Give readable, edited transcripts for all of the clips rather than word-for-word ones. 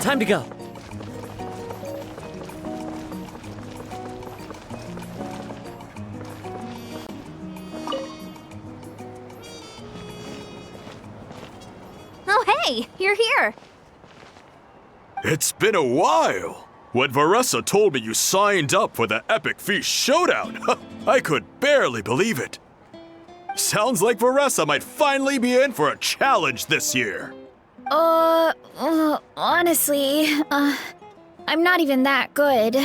time to go. Oh, hey, you're here. It's been a while. When Varesa told me you signed up for the Epic Feast Showdown, I could barely believe it. Sounds like Varesa might finally be in for a challenge this year. Honestly, I'm not even that good.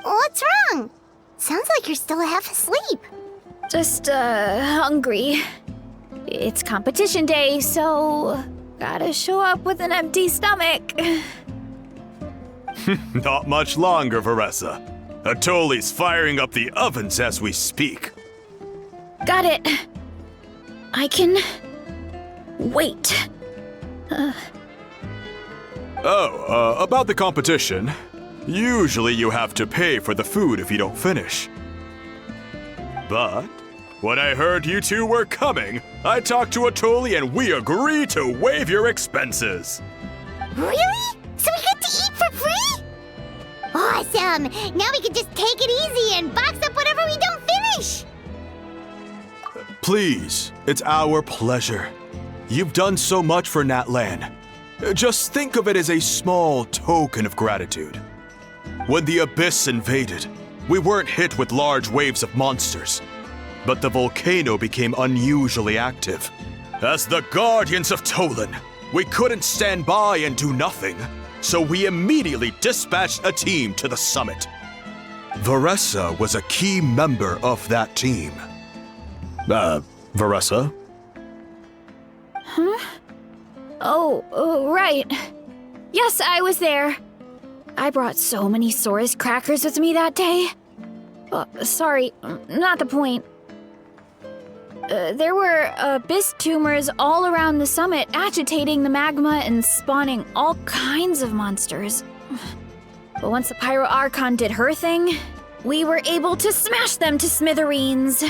What's wrong? Sounds like you're still half asleep. Just, hungry. It's competition day, so gotta show up with an empty stomach. Not much longer, Varesa. Atoli's firing up the ovens as we speak. Got it. I can wait. About the competition. Usually you have to pay for the food if you don't finish. But when I heard you two were coming, I talked to Atoli and we agreed to waive your expenses. Really? So we get to eat for free? Awesome! Now we can just take it easy and box up whatever we don't finish! Please, it's our pleasure. You've done so much for Natlan. Just think of it as a small token of gratitude. When the Abyss invaded, we weren't hit with large waves of monsters, but the volcano became unusually active. As the Guardians of Tolan, we couldn't stand by and do nothing, so we immediately dispatched a team to the summit. Varesa was a key member of that team. Varesa? Huh? Oh, right. Yes, I was there. I brought so many Saurus crackers with me that day. Sorry, not the point. There were abyss tumors all around the summit, agitating the magma and spawning all kinds of monsters. But once the Pyro Archon did her thing, we were able to smash them to smithereens.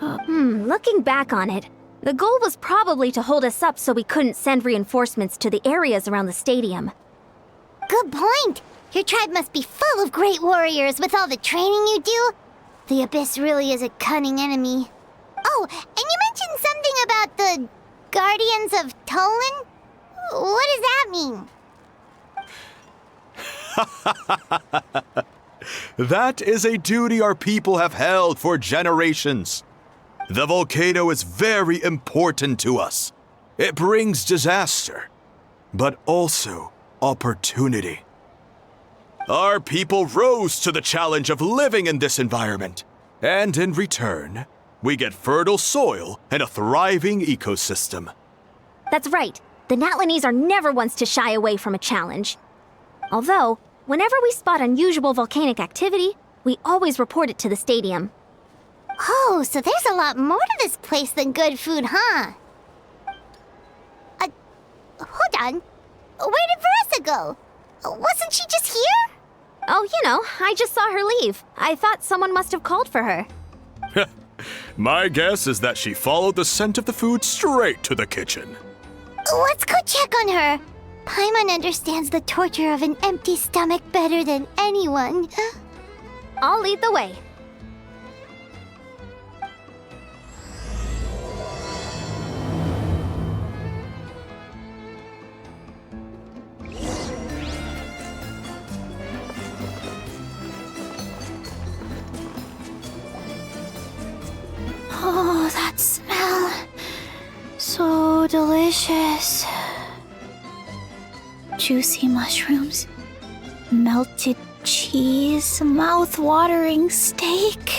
Looking back on it, the goal was probably to hold us up so we couldn't send reinforcements to the areas around the stadium. Good point! Your tribe must be full of great warriors with all the training you do. The Abyss really is a cunning enemy. Oh, and you mentioned something about the Guardians of Tolan? What does that mean? That is a duty our people have held for generations. The volcano is very important to us. It brings disaster, but also opportunity. Our people rose to the challenge of living in this environment, and in return, we get fertile soil and a thriving ecosystem. That's right. The Natlanese are never ones to shy away from a challenge. Although, whenever we spot unusual volcanic activity, we always report it to the stadium. Oh, so there's a lot more to this place than good food, huh? Hold on. Where did Varesa go? Wasn't she just here? Oh, I just saw her leave. I thought someone must have called for her. My guess is that she followed the scent of the food straight to the kitchen. Let's go check on her. Paimon understands the torture of an empty stomach better than anyone. I'll lead the way. Oh, that smell. So delicious. Juicy mushrooms, melted cheese, mouth-watering steak.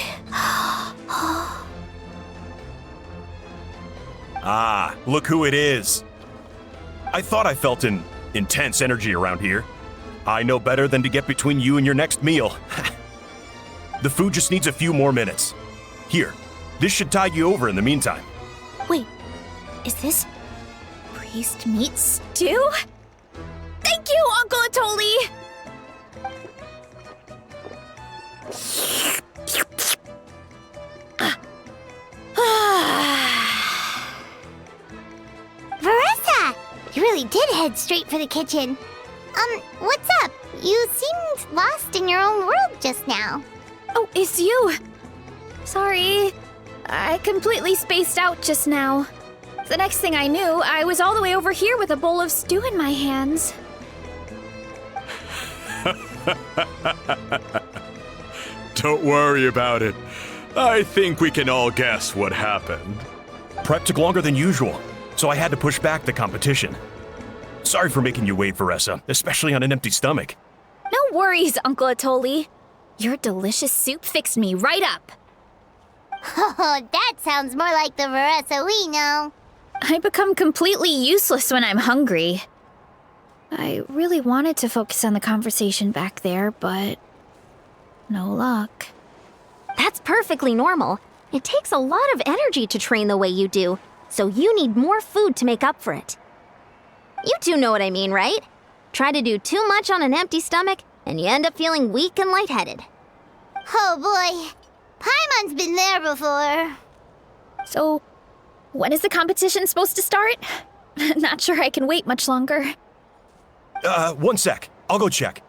Ah, look who it is. I thought I felt an intense energy around here. I know better than to get between you and your next meal. The food just needs a few more minutes. Here, this should tide you over in the meantime. Wait, is this priest meat stew? Thank you, Uncle Atoli! Varesa! You really did head straight for the kitchen. What's up? You seemed lost in your own world just now. Oh, it's you. Sorry. I completely spaced out just now. The next thing I knew, I was all the way over here with a bowl of stew in my hands. Don't worry about it. I think we can all guess what happened. Prep took longer than usual, so I had to push back the competition. Sorry for making you wait, Varesa, especially on an empty stomach. No worries, Uncle Atoli. Your delicious soup fixed me right up. Oh, that sounds more like the Varesa we know. I become completely useless when I'm hungry. I really wanted to focus on the conversation back there, but no luck. That's perfectly normal. It takes a lot of energy to train the way you do, so you need more food to make up for it. You two know what I mean, right? Try to do too much on an empty stomach, and you end up feeling weak and lightheaded. Oh boy, Paimon's been there before. So, when is the competition supposed to start? Not sure I can wait much longer. 1 sec. I'll go check.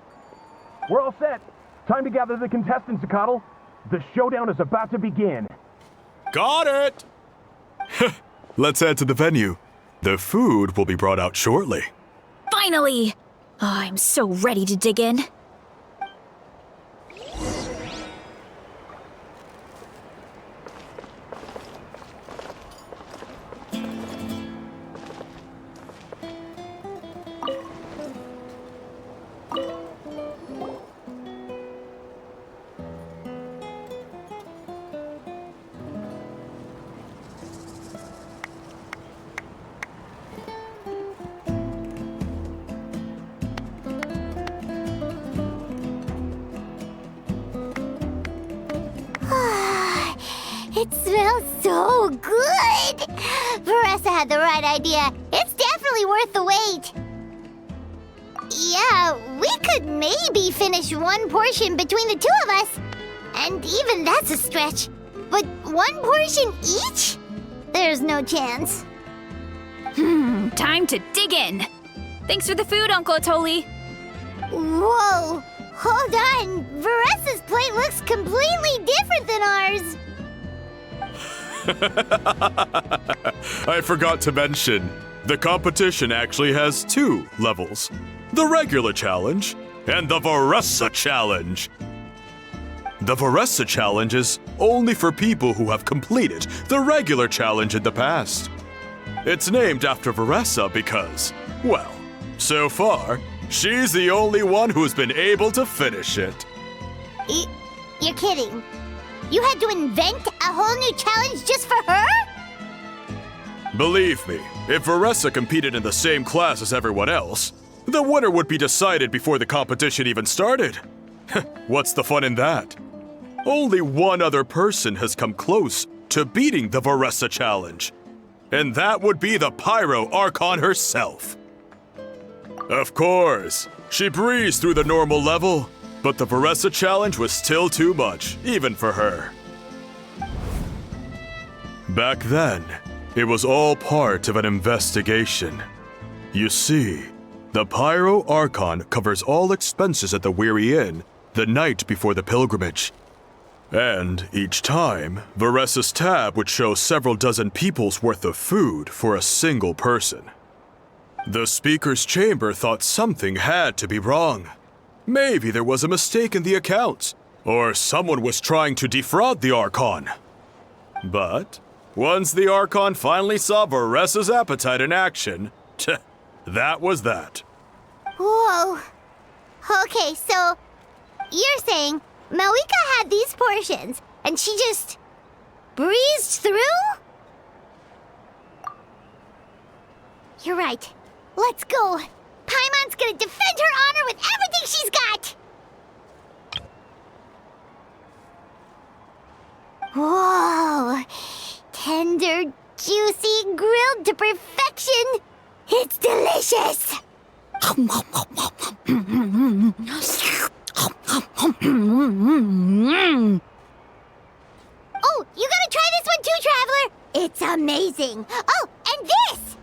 We're all set. Time to gather the contestants, Coddle. The showdown is about to begin. Got it! Let's head to the venue. The food will be brought out shortly. Finally! Oh, I'm so ready to dig in. It smells so good! Varesa had the right idea. It's definitely worth the wait. Yeah, we could maybe finish one portion between the two of us. And even that's a stretch. But one portion each? There's no chance. Time to dig in. Thanks for the food, Uncle Atoli. Whoa! Hold on! Varesa's plate looks completely different than ours! I forgot to mention, the competition actually has 2 levels. The regular challenge and the Varesa challenge. The Varesa challenge is only for people who have completed the regular challenge in the past. It's named after Varesa because, well, so far, she's the only one who's been able to finish it. You're kidding. You had to invent a whole new challenge just for her? Believe me, if Varesa competed in the same class as everyone else, the winner would be decided before the competition even started. What's the fun in that? Only one other person has come close to beating the Varesa challenge, and that would be the Pyro Archon herself. Of course, she breezed through the normal level, but the Varesa challenge was still too much, even for her. Back then, it was all part of an investigation. You see, the Pyro Archon covers all expenses at the Weary Inn the night before the pilgrimage. And each time, Varesa's tab would show several dozen people's worth of food for a single person. The speaker's chamber thought something had to be wrong. Maybe there was a mistake in the accounts, or someone was trying to defraud the Archon. But once the Archon finally saw Varesa's appetite in action, that was that. Whoa. Okay, so you're saying Malika had these portions, and she just breezed through? You're right. Let's go. Paimon's gonna defend her honor with everything she's got! Whoa! Tender, juicy, grilled to perfection! It's delicious! Oh, you gotta try this one too, Traveler! It's amazing! Oh, and this!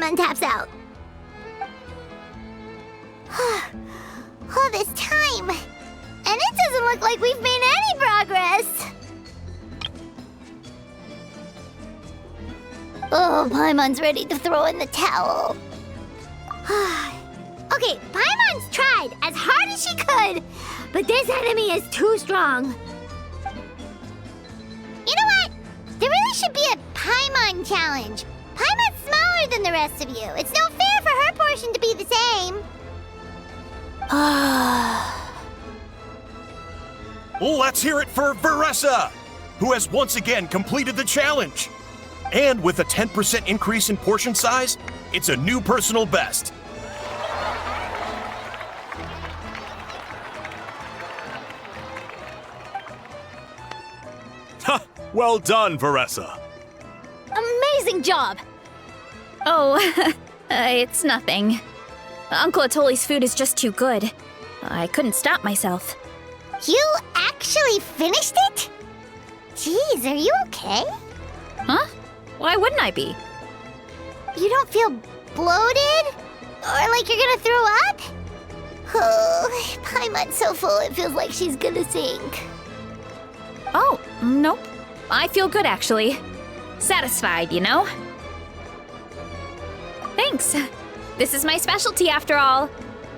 Paimon taps out. All this time, and it doesn't look like we've made any progress. Oh, Paimon's ready to throw in the towel. Okay, Paimon's tried as hard as she could, but this enemy is too strong. You know what? There really should be a Paimon challenge. Paimon's smaller than the rest of you. It's no fair for her portion to be the same. Let's hear it for Varesa, who has once again completed the challenge. And with a 10% increase in portion size, it's a new personal best. Ha! Well done, Varesa. Amazing job! Oh, it's nothing. Uncle Atoli's food is just too good. I couldn't stop myself. You actually finished it? Jeez, are you okay? Huh? Why wouldn't I be? You don't feel bloated? Or like you're gonna throw up? Oh, Paimon's so full it feels like she's gonna sink. Oh, nope. I feel good, actually. Satisfied, you know? Thanks. This is my specialty, after all.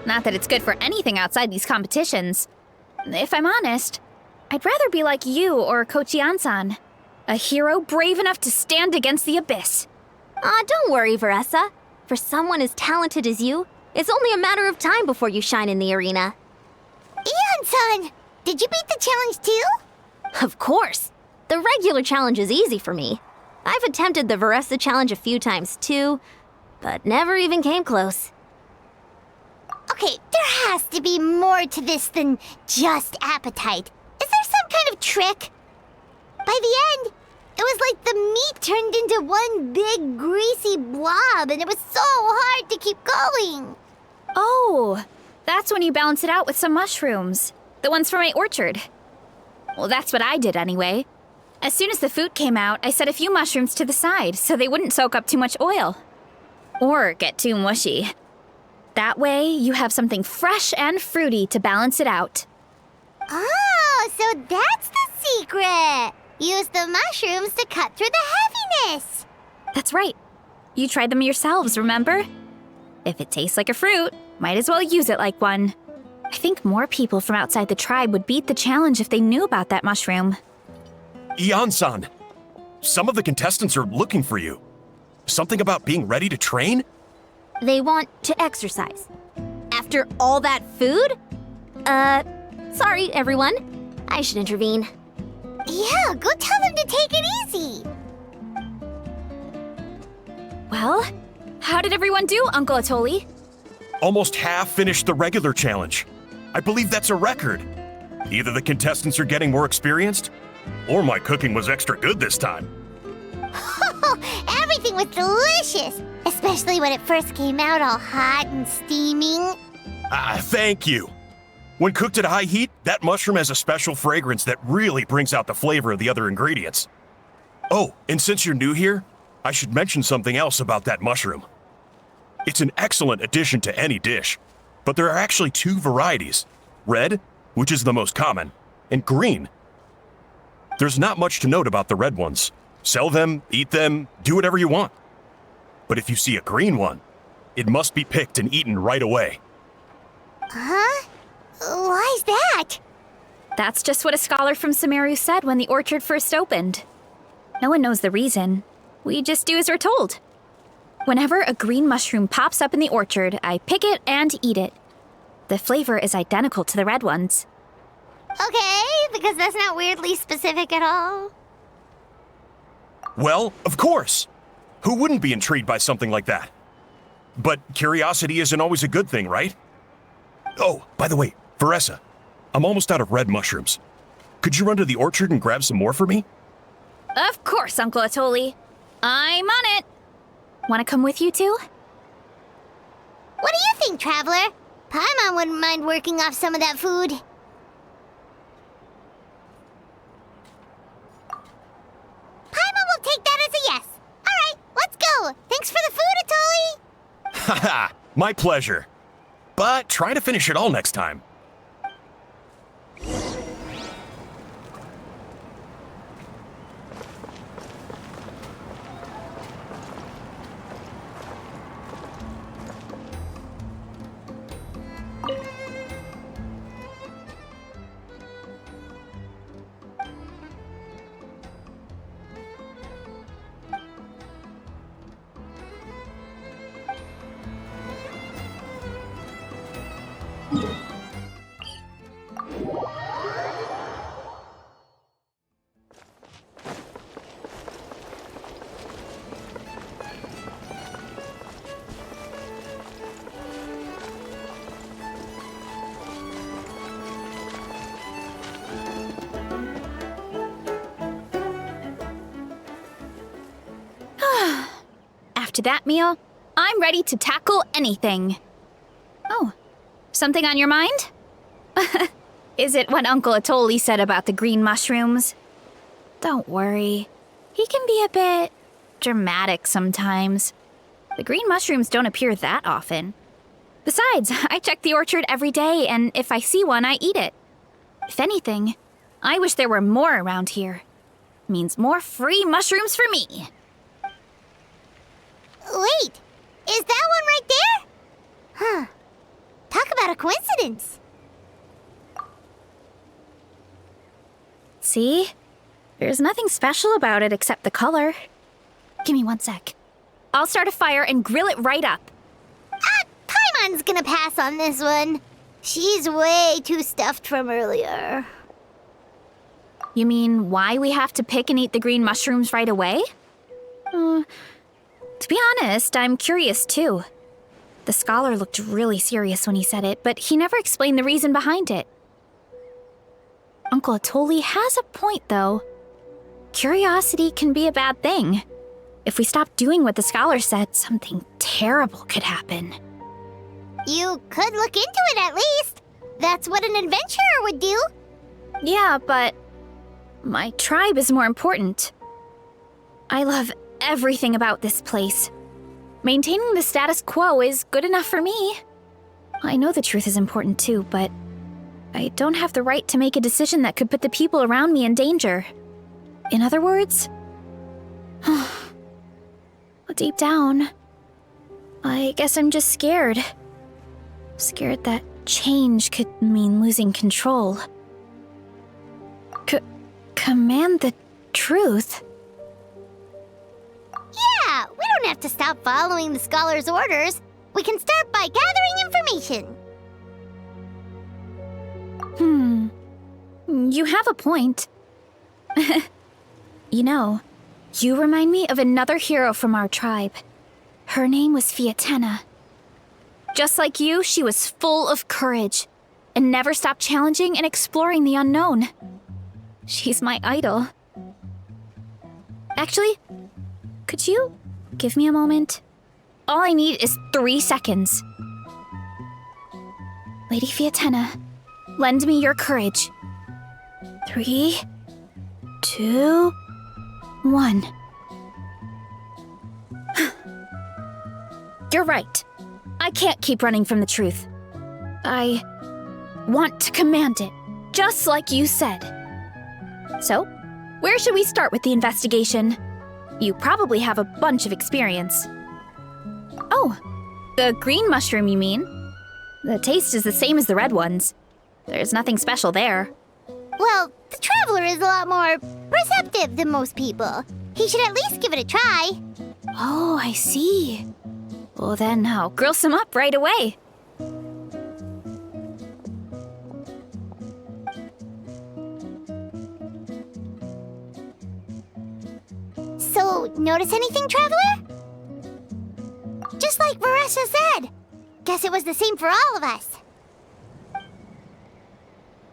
Not that it's good for anything outside these competitions. If I'm honest, I'd rather be like you or Kochi-an-san. A hero brave enough to stand against the abyss. Don't worry, Varesa. For someone as talented as you, it's only a matter of time before you shine in the arena. Ian-san, did you beat the challenge too? Of course. The regular challenge is easy for me. I've attempted the Varesa challenge a few times too, but never even came close. Okay, there has to be more to this than just appetite. Is there some kind of trick? By the end, it was like the meat turned into one big greasy blob, and it was so hard to keep going. Oh, that's when you balance it out with some mushrooms. The ones from my orchard. Well, that's what I did anyway. As soon as the food came out, I set a few mushrooms to the side so they wouldn't soak up too much oil. Or get too mushy. That way, you have something fresh and fruity to balance it out. Oh, so that's the secret! Use the mushrooms to cut through the heaviness! That's right. You tried them yourselves, remember? If it tastes like a fruit, might as well use it like one. I think more people from outside the tribe would beat the challenge if they knew about that mushroom. Ian-san, some of the contestants are looking for you. Something about being ready to train? They want to exercise. After all that food? Sorry, everyone. I should intervene. Yeah, go tell them to take it easy. Well, how did everyone do, Uncle Atoli? Almost half finished the regular challenge. I believe that's a record. Either the contestants are getting more experienced, or my cooking was extra good this time. Everything was delicious, especially when it first came out all hot and steaming. Thank you. When cooked at high heat, that mushroom has a special fragrance that really brings out the flavor of the other ingredients. Oh, and since you're new here, I should mention something else about that mushroom. It's an excellent addition to any dish, but there are actually two varieties. Red, which is the most common, and green. There's not much to note about the red ones. Sell them, eat them, do whatever you want. But if you see a green one, it must be picked and eaten right away. Huh? Why's that? That's just what a scholar from Sumeru said when the orchard first opened. No one knows the reason. We just do as we're told. Whenever a green mushroom pops up in the orchard, I pick it and eat it. The flavor is identical to the red ones. Okay, because that's not weirdly specific at all. Well, of course. Who wouldn't be intrigued by something like that? But curiosity isn't always a good thing, right? Oh, by the way, Varesa, I'm almost out of red mushrooms. Could you run to the orchard and grab some more for me? Of course, Uncle Atoli. I'm on it. Want to come with you too? What do you think, Traveler? Paimon wouldn't mind working off some of that food. Paimon will take that as a yes. All right, let's go. Thanks for the food, Atoli. Haha, my pleasure. But try to finish it all next time. After that meal, I'm ready to tackle anything. Oh, something on your mind? Is it what Uncle Atoli said about the green mushrooms? Don't worry. He can be a bit dramatic sometimes. The green mushrooms don't appear that often. Besides, I check the orchard every day, and if I see one, I eat it. If anything, I wish there were more around here. Means more free mushrooms for me. Wait, is that one right there? Huh. Talk about a coincidence. See? There's nothing special about it except the color. Give me 1 sec. I'll start a fire and grill it right up. Paimon's gonna pass on this one. She's way too stuffed from earlier. You mean why we have to pick and eat the green mushrooms right away? To be honest, I'm curious too. The scholar looked really serious when he said it, but he never explained the reason behind it. Uncle Atoli has a point, though. Curiosity can be a bad thing. If we stop doing what the scholar said, something terrible could happen. You could look into it at least. That's what an adventurer would do. Yeah, but my tribe is more important. I love everything about this place. Maintaining the status quo is good enough for me. I know the truth is important too, but I don't have the right to make a decision that could put the people around me in danger. In other words, deep down, I guess I'm just scared. Scared that change could mean losing control. Command the truth? Yeah, we don't have to stop following the scholar's orders. We can start by gathering information. You have a point. You know, you remind me of another hero from our tribe. Her name was Fiatena. Just like you, she was full of courage and never stopped challenging and exploring the unknown. She's my idol. Actually, could you give me a moment? All I need is 3 seconds. Lady Fiatena, lend me your courage. 3, 2, 1. You're right. I can't keep running from the truth. I want to command it, just like you said. So, where should we start with the investigation? You probably have a bunch of experience. Oh, the green mushroom, you mean? The taste is the same as the red ones. There's nothing special there. Well, the traveler is a lot more perceptive than most people. He should at least give it a try. Oh, I see. Well then, I'll grill some up right away. So, notice anything, traveler? Just like Varesa said. Guess it was the same for all of us.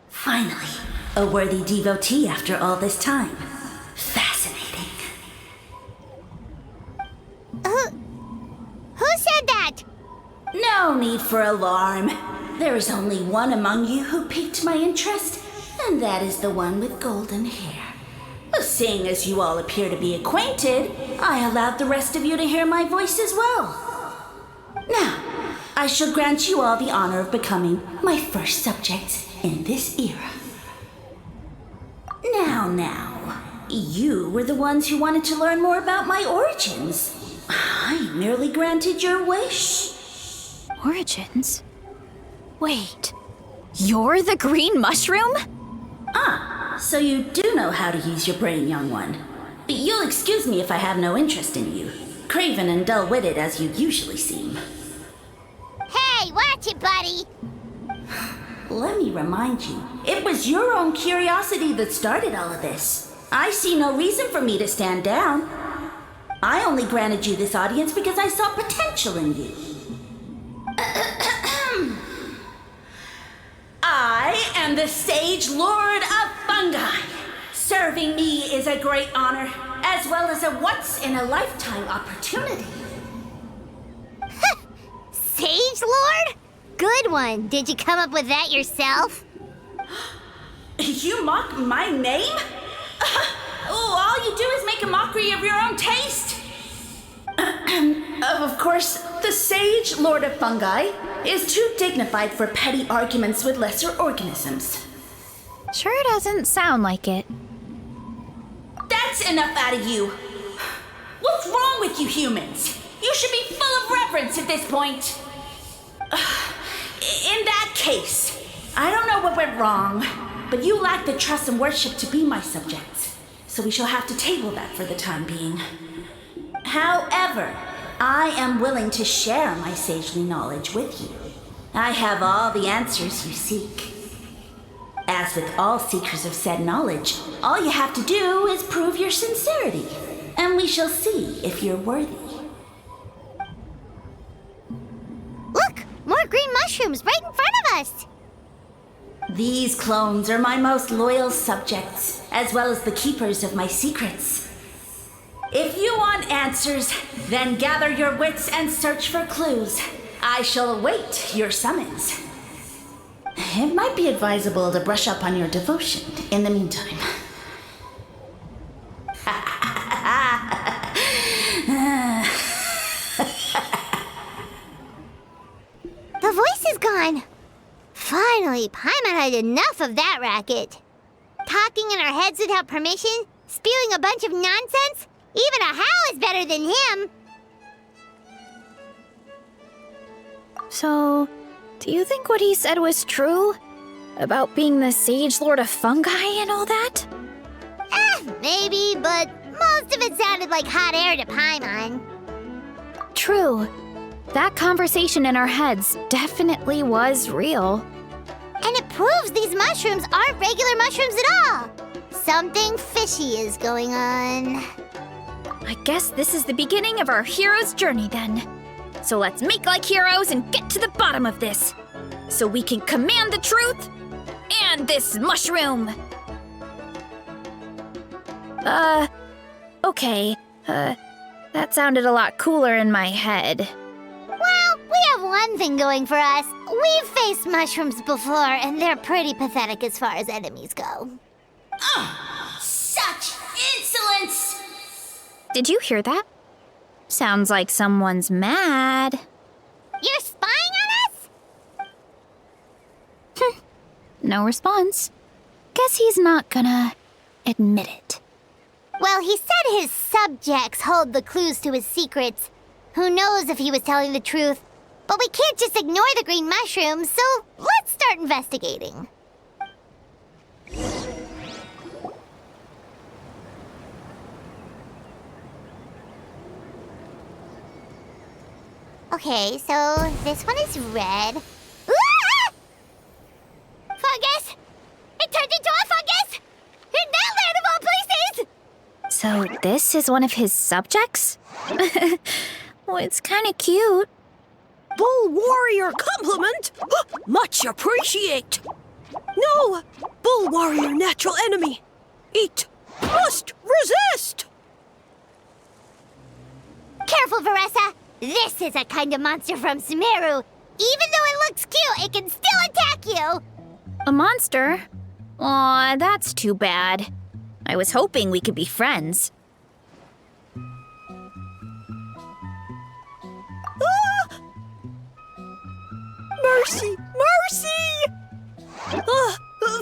Finally, a worthy devotee after all this time. Fascinating. Who said that? No need for alarm. There is only one among you who piqued my interest, and that is the one with golden hair. Seeing as you all appear to be acquainted, I allowed the rest of you to hear my voice as well. Now, I shall grant you all the honor of becoming my first subjects in this era. Now, you were the ones who wanted to learn more about my origins. I merely granted your wish. Origins? Wait, you're the green mushroom? So you do know how to use your brain, young one. But you'll excuse me if I have no interest in you, craven and dull-witted as you usually seem. Hey, watch it, buddy! Let me remind you, it was your own curiosity that started all of this. I see no reason for me to stand down. I only granted you this audience because I saw potential in you. I am the Sage Lord of Fungi. Serving me is a great honor, as well as a once-in-a-lifetime opportunity. Sage Lord? Good one. Did you come up with that yourself? You mock my name? All you do is make a mockery of your own taste. Of course, the Sage Lord of Fungi is too dignified for petty arguments with lesser organisms. Sure doesn't sound like it. That's enough out of you. What's wrong with you humans? You should be full of reverence at this point. In that case, I don't know what went wrong, but you lack the trust and worship to be my subjects, so we shall have to table that for the time being. However, I am willing to share my sagely knowledge with you. I have all the answers you seek. As with all seekers of said knowledge, all you have to do is prove your sincerity, and we shall see if you're worthy. Look! More green mushrooms right in front of us! These clones are my most loyal subjects, as well as the keepers of my secrets. If you want answers, then gather your wits and search for clues. I shall await your summons. It might be advisable to brush up on your devotion in the meantime. The voice is gone. Finally, Paimon had enough of that racket. Talking in our heads without permission, spewing a bunch of nonsense. Even a howl is better than him. So, do you think what he said was true? About being the Sage Lord of Fungi and all that? Maybe, but most of it sounded like hot air to Paimon. True. That conversation in our heads definitely was real. And it proves these mushrooms aren't regular mushrooms at all. Something fishy is going on. I guess this is the beginning of our hero's journey then. So let's make like heroes and get to the bottom of this. So we can command the truth and this mushroom. Okay. That sounded a lot cooler in my head. Well, we have one thing going for us. We've faced mushrooms before, and they're pretty pathetic as far as enemies go. Such insolence! Did you hear that? Sounds like someone's mad. You're spying on us? No response. Guess he's not gonna admit it. Well, he said his subjects hold the clues to his secrets. Who knows if he was telling the truth? But we can't just ignore the green mushrooms, so let's start investigating. Okay, so this one is red. Ah! Fungus! It turned into a fungus! In that land of all places! So this is one of his subjects? Well, it's kind of cute. Bull warrior compliment? Much appreciate. No, bull warrior natural enemy. Eat, must resist. Careful, Varesa! This is a kind of monster from Sumeru. Even though it looks cute, it can still attack you! A monster? Aw, that's too bad. I was hoping we could be friends. Mercy! Mercy!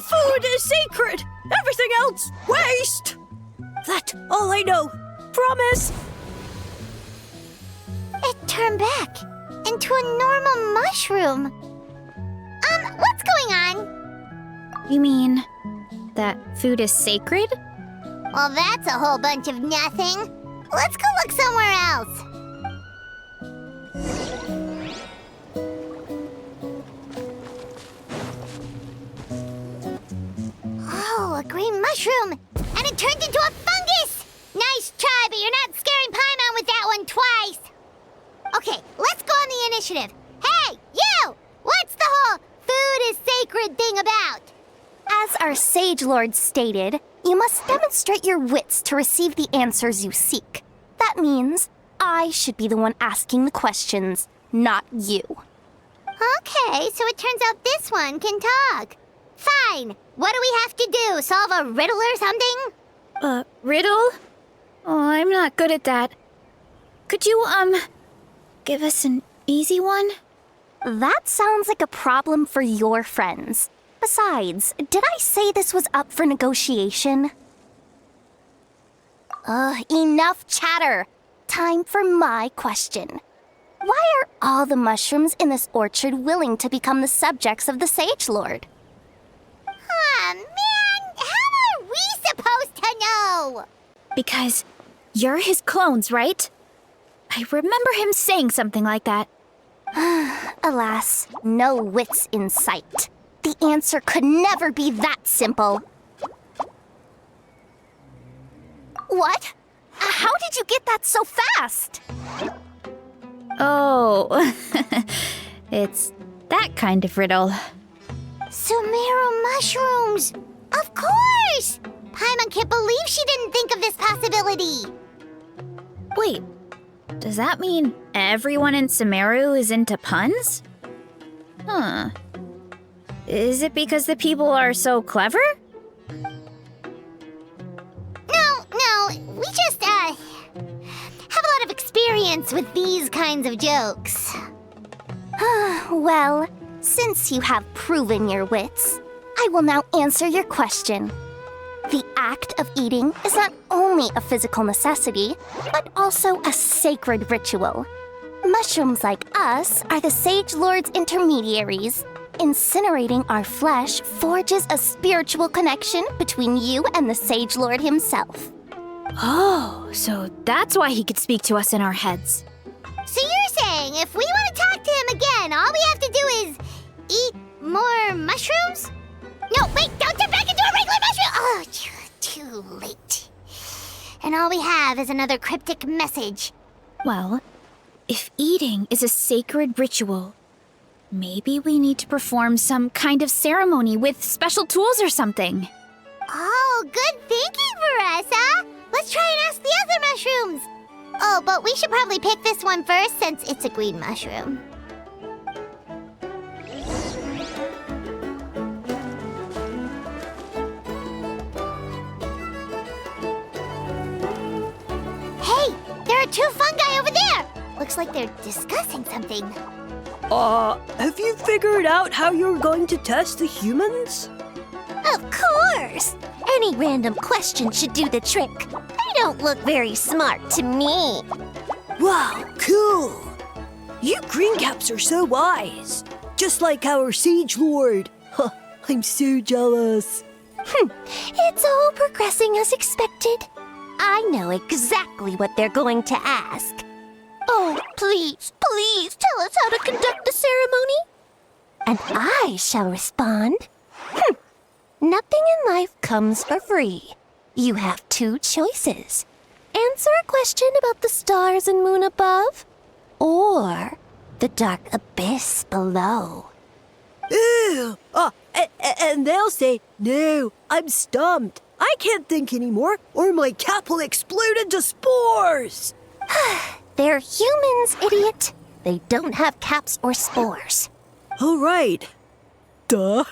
Food is sacred! Everything else, waste! That's all I know. Promise! It turned back into a normal mushroom. What's going on? You mean that food is sacred? Well, that's a whole bunch of nothing. Let's go look somewhere else. Oh, a green mushroom! And it turned into a fungus! Nice try, but you're not scaring Paimon with that one twice! Okay, let's go on the initiative. Hey, you! What's the whole food is sacred thing about? As our Sage Lord stated, you must demonstrate your wits to receive the answers you seek. That means I should be the one asking the questions, not you. Okay, so it turns out this one can talk. Fine. What do we have to do? Solve a riddle or something? Riddle? Oh, I'm not good at that. Could you, give us an easy one? That sounds like a problem for your friends. Besides, did I say this was up for negotiation? Enough chatter. Time for my question. Why are all the mushrooms in this orchard willing to become the subjects of the Sage Lord? Man, how are we supposed to know? Because you're his clones, right? I remember him saying something like that. Alas, no wits in sight. The answer could never be that simple. What? How did you get that so fast? Oh, it's that kind of riddle. Sumeru mushrooms! Of course! Paimon can't believe she didn't think of this possibility. Wait, does that mean everyone in Sumeru is into puns? Huh. Is it because the people are so clever? No, we just, have a lot of experience with these kinds of jokes. Well, since you have proven your wits, I will now answer your question. The act of eating is not only a physical necessity, but also a sacred ritual. Mushrooms like us are the Sage Lord's intermediaries. Incinerating our flesh forges a spiritual connection between you and the Sage Lord himself. Oh, so that's why he could speak to us in our heads. So you're saying if we want to talk to him again, all we have to do is eat more mushrooms? No, wait, don't turn back into a regular mushroom! Oh, too late. And all we have is another cryptic message. Well, if eating is a sacred ritual, maybe we need to perform some kind of ceremony with special tools or something. Oh, good thinking, Varesa! Let's try and ask the other mushrooms! Oh, but we should probably pick this one first since it's a green mushroom. Hey, there are two fungi over there! Looks like they're discussing something. Have you figured out how you're going to test the humans? Of course! Any random question should do the trick. They don't look very smart to me. Wow, cool! You greencaps are so wise. Just like our Sage Lord. Huh, I'm so jealous. It's all progressing as expected. I know exactly what they're going to ask. Oh, please tell us how to conduct the ceremony. And I shall respond. Nothing in life comes for free. You have two choices. Answer a question about the stars and moon above, or the dark abyss below. Ew! And they'll say, no, I'm stumped. I can't think anymore, or my cap will explode into spores. They're humans, idiot. They don't have caps or spores. All right. Duh.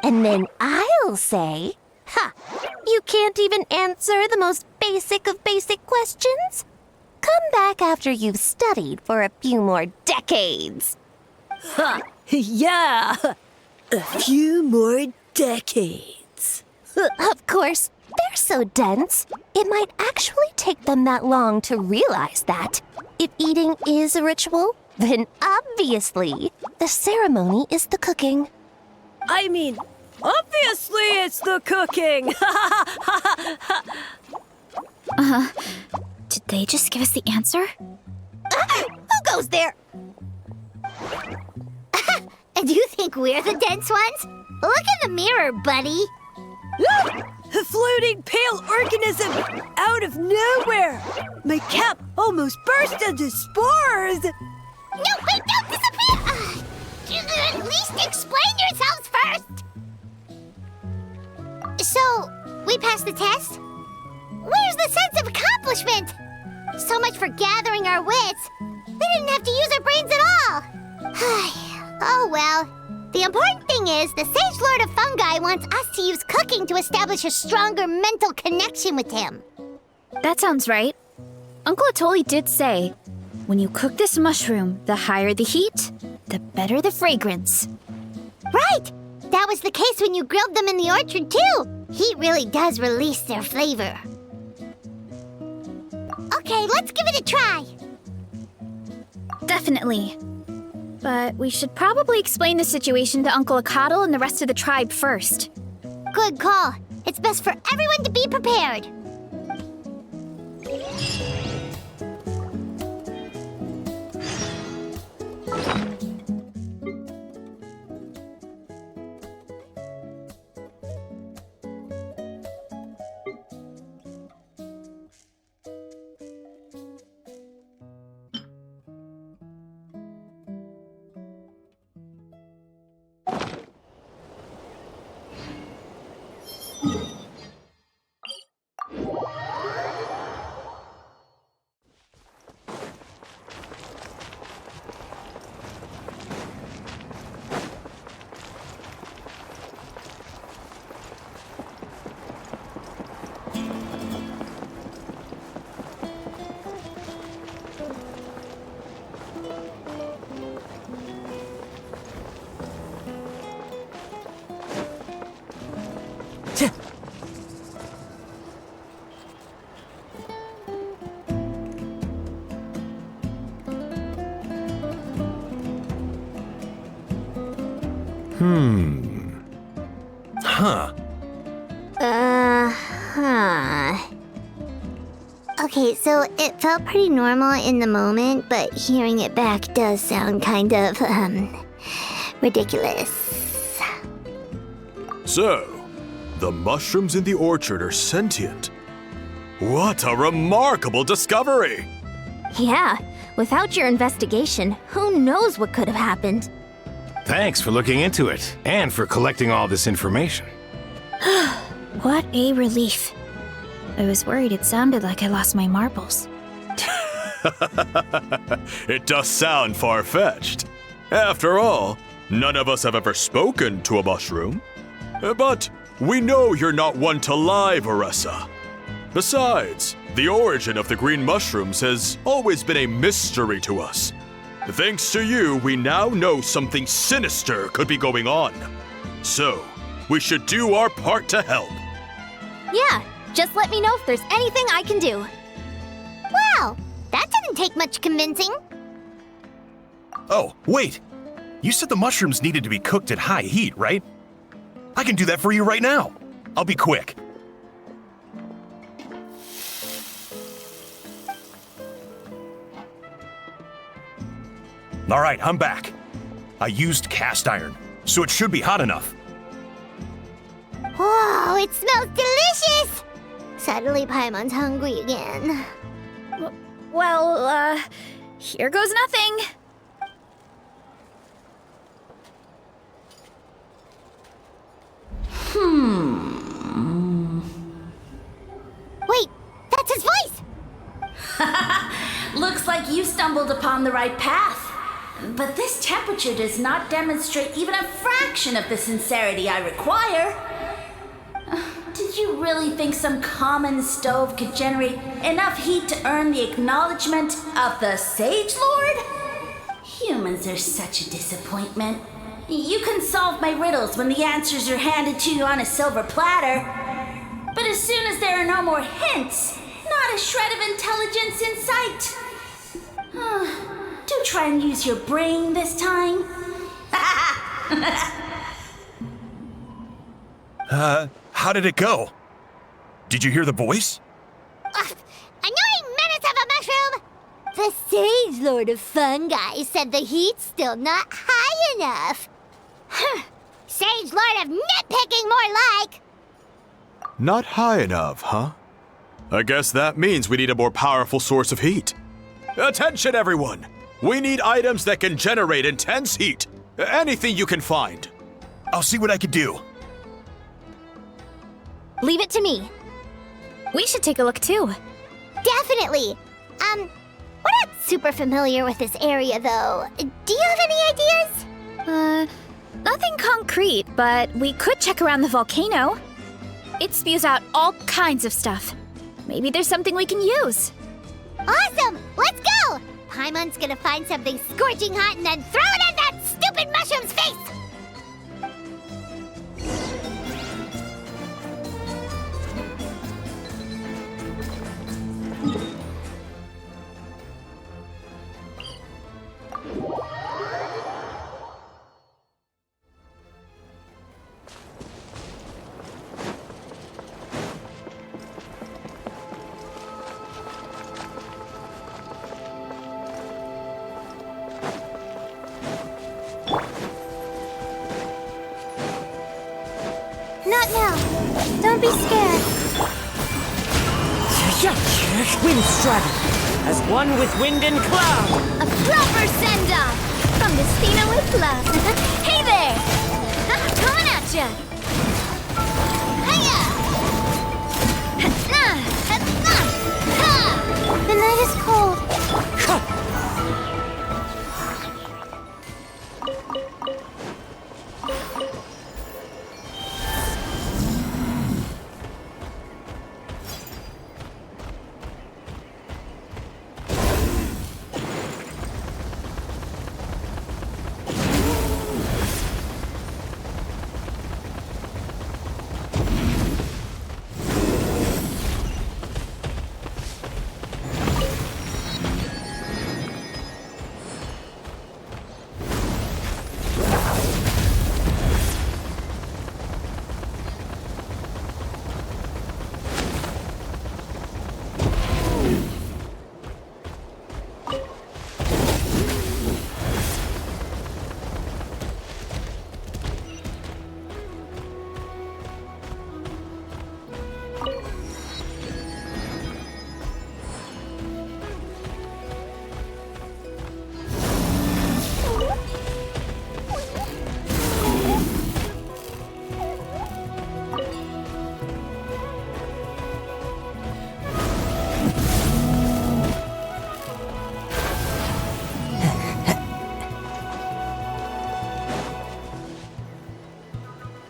And then I'll say, you can't even answer the most basic of basic questions? Come back after you've studied for a few more decades. Yeah, a few more decades. Of course, they're so dense, it might actually take them that long to realize that. If eating is a ritual, then obviously the ceremony is the cooking. I mean, obviously it's the cooking. Did they just give us the answer? Who goes there? Do you think we're the dense ones? Look in the mirror, buddy. A floating pale organism out of nowhere. My cap almost burst into spores. No, wait, don't disappear! At least explain yourselves first! So, we passed the test? Where's the sense of accomplishment? So much for gathering our wits. We didn't have to use our brains at all. Oh well. The important thing is, the Sage Lord of Fungi wants us to use cooking to establish a stronger mental connection with him. That sounds right. Uncle Atoli did say, when you cook this mushroom, the higher the heat, the better the fragrance. Right! That was the case when you grilled them in the orchard, too. Heat really does release their flavor. Okay, let's give it a try. Definitely. But we should probably explain the situation to Uncle Akadal and the rest of the tribe first. Good call. It's best for everyone to be prepared. Huh. Okay, so it felt pretty normal in the moment, but hearing it back does sound kind of, ridiculous. So, the mushrooms in the orchard are sentient. What a remarkable discovery! Yeah, without your investigation, who knows what could have happened? Thanks for looking into it, and for collecting all this information. What a relief. I was worried it sounded like I lost my marbles. It does sound far-fetched. After all, none of us have ever spoken to a mushroom. But we know you're not one to lie, Varesa. Besides, the origin of the green mushrooms has always been a mystery to us. Thanks to you, we now know something sinister could be going on. So, we should do our part to help. Yeah, just let me know if there's anything I can do. Wow, that didn't take much convincing. Oh, wait. You said the mushrooms needed to be cooked at high heat, right? I can do that for you right now. I'll be quick. All right, I'm back. I used cast iron, so it should be hot enough. Whoa, it smells delicious! Suddenly Paimon's hungry again. Well, here goes nothing. Wait, that's his voice! Looks like you stumbled upon the right path. But this temperature does not demonstrate even a fraction of the sincerity I require. Did you really think some common stove could generate enough heat to earn the acknowledgement of the Sage Lord? Humans are such a disappointment. You can solve my riddles when the answers are handed to you on a silver platter. But as soon as there are no more hints, not a shred of intelligence in sight. Do try and use your brain this time. How did it go? Did you hear the voice? Annoying menace of a mushroom! The Sage Lord of Fungi said the heat's still not high enough. Sage Lord of Nitpicking, more like! Not high enough, huh? I guess that means we need a more powerful source of heat. Attention, everyone! We need items that can generate intense heat. Anything you can find. I'll see what I can do. Leave it to me. We should take a look too. Definitely. We're not super familiar with this area, though. Do you have any ideas? Nothing concrete, but we could check around the volcano. It spews out all kinds of stuff. Maybe there's something we can use. Awesome! Let's go! Paimon's gonna find something scorching hot and then throw it in that stupid mushroom's face! Not now. Don't be scared. Wind Strider, as one with wind and cloud. A proper send-off from Destina with love. Hey there! Coming at ya! Hiya! The night is cold.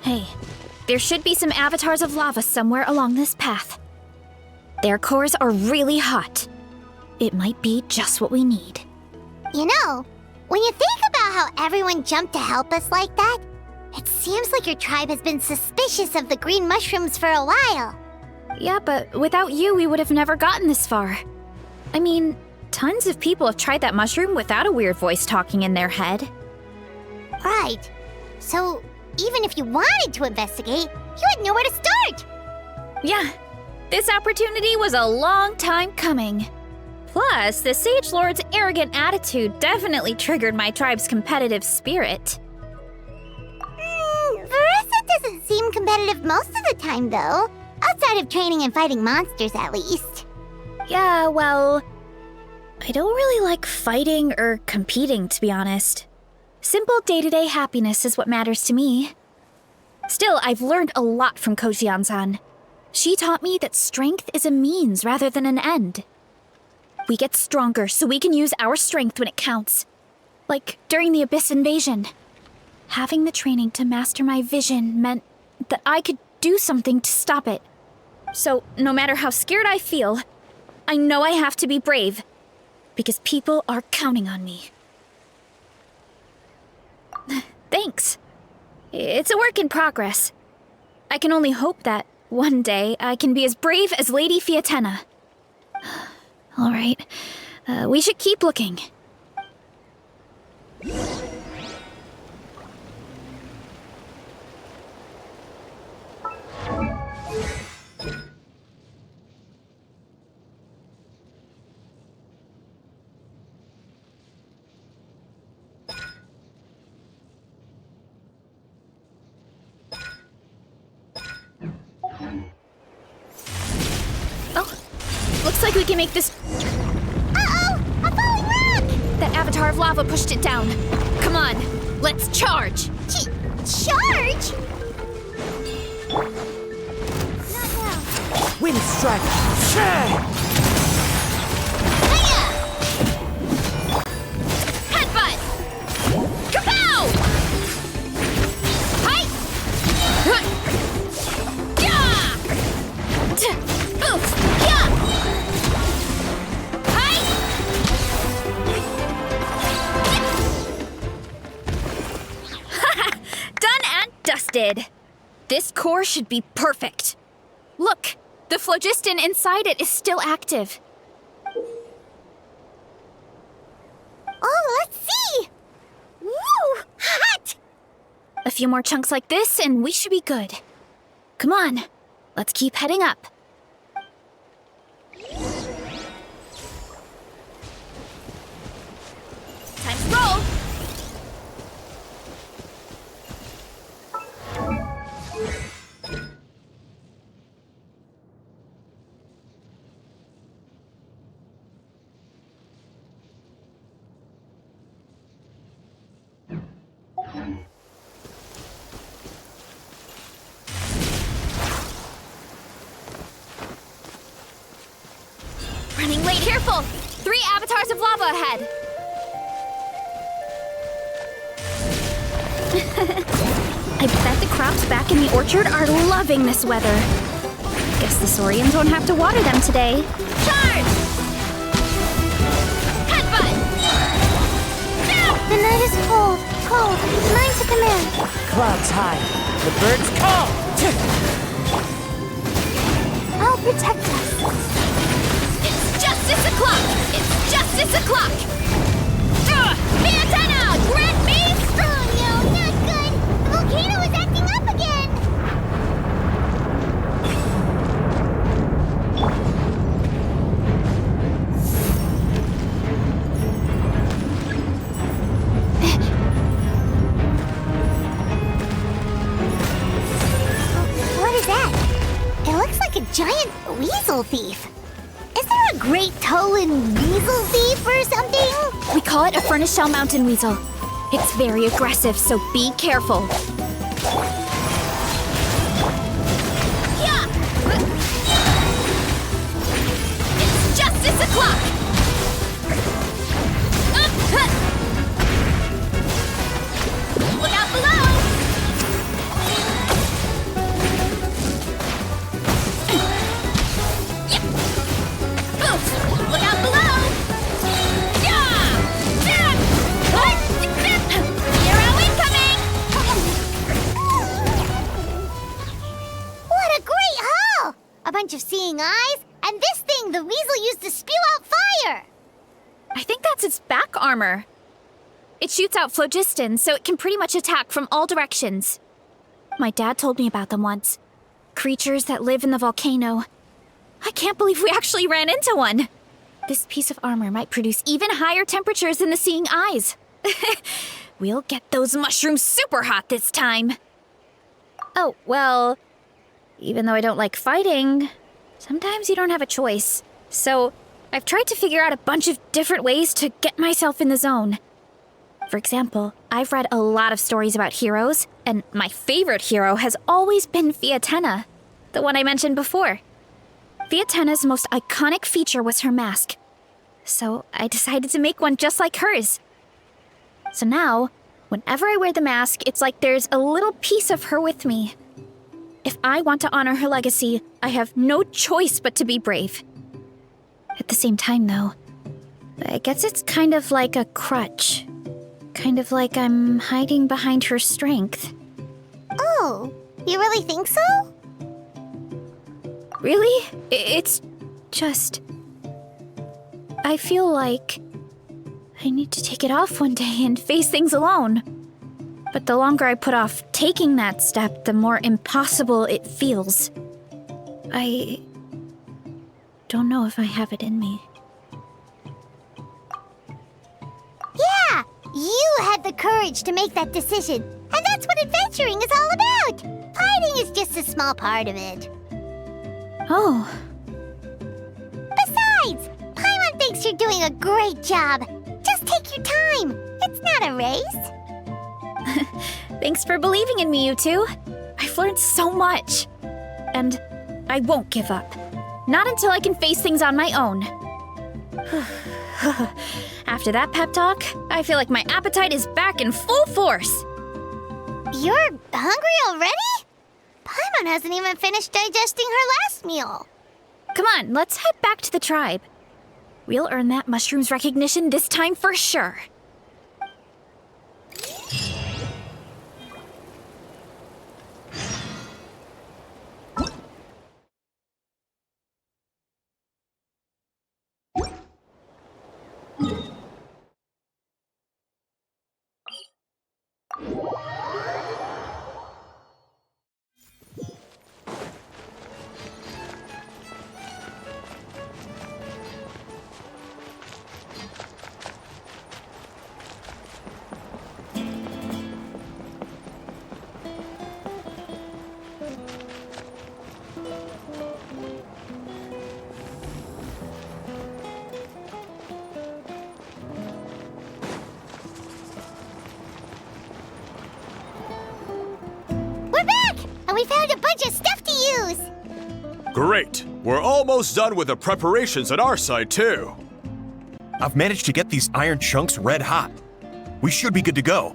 Hey, there should be some avatars of lava somewhere along this path. Their cores are really hot. It might be just what we need. You know, when you think about how everyone jumped to help us like that, it seems like your tribe has been suspicious of the green mushrooms for a while. Yeah, but without you, we would have never gotten this far. I mean, tons of people have tried that mushroom without a weird voice talking in their head. Right. So, even if you wanted to investigate, you had nowhere to start. Yeah, this opportunity was a long time coming. Plus, the Sage Lord's arrogant attitude definitely triggered my tribe's competitive spirit. Varesa doesn't seem competitive most of the time, though. Outside of training and fighting monsters, at least. Yeah, well, I don't really like fighting or competing, to be honest. Simple day-to-day happiness is what matters to me. Still, I've learned a lot from Kojian-san. She taught me that strength is a means rather than an end. We get stronger so we can use our strength when it counts. Like during the Abyss invasion. Having the training to master my vision meant that I could do something to stop it. So, no matter how scared I feel, I know I have to be brave. Because people are counting on me. Thanks. It's a work in progress. I can only hope that one day I can be as brave as Lady Fiatenna. All right, we should keep looking. Looks like we can make this. Uh-oh! A falling rock! That avatar of lava pushed it down. Come on, let's charge! Charge? Not now. Wind strike! Hiya! Headbutt! Kapow! Hi! Yeah! Oof! Yeah! Hi! Done and dusted. This core should be perfect. Look, the phlogiston inside it is still active. Oh, let's see! Woo! Hot! A few more chunks like this and we should be good. Come on, let's keep heading up. Time to roll! Running late, careful! 3 avatars of lava ahead! I bet the crops back in the orchard are loving this weather. Guess the Saurians won't have to water them today. Charge! Headbutt! The night is cold. Mine to command. Clouds high. The birds call! I'll protect us. It's justice o'clock! It's justice o'clock! Fiatenna! Grant me! Oh no, not good! The volcano is acting up again! What is that? It looks like a giant weasel thief. Is there a great toe and weasel thief or something? We call it a furnace shell mountain weasel. It's very aggressive, so be careful. Yeah! It's justice o'clock! Look out below! Look out below! Hero incoming! What a great haul! A bunch of seeing eyes, and this thing the weasel used to spew out fire! I think that's its back armor. It shoots out phlogiston, so it can pretty much attack from all directions. My dad told me about them once. Creatures that live in the volcano. I can't believe we actually ran into one. This piece of armor might produce even higher temperatures than the seeing eyes. We'll get those mushrooms super hot this time. Oh, well, even though I don't like fighting, sometimes you don't have a choice. So I've tried to figure out a bunch of different ways to get myself in the zone. For example, I've read a lot of stories about heroes, and my favorite hero has always been Fiatenna, the one I mentioned before. Fiatenna's most iconic feature was her mask. So I decided to make one just like hers. So now, whenever I wear the mask, it's like there's a little piece of her with me. If I want to honor her legacy, I have no choice but to be brave. At the same time, though, I guess it's kind of like a crutch. Kind of like I'm hiding behind her strength. Oh, you really think so? Really? It's just... I feel like I need to take it off one day and face things alone. But the longer I put off taking that step, the more impossible it feels. I don't know if I have it in me. Yeah, you had the courage to make that decision. And that's what adventuring is all about. Fighting is just a small part of it. Oh, Besides, Paimon thinks you're doing a great job. Just take your time. It's not a race. thanks for believing in me, you two. I've learned so much. And I won't give up. Not until I can face things on my own. After that pep talk, I feel like my appetite is back in full force. You're hungry already? Paimon hasn't even finished digesting her last meal. Come on, let's head back to the tribe. We'll earn that mushroom's recognition this time for sure. We're back! And we found a bunch of stuff to use! Great! We're almost done with the preparations on our side, too. I've managed to get these iron chunks red hot. We should be good to go.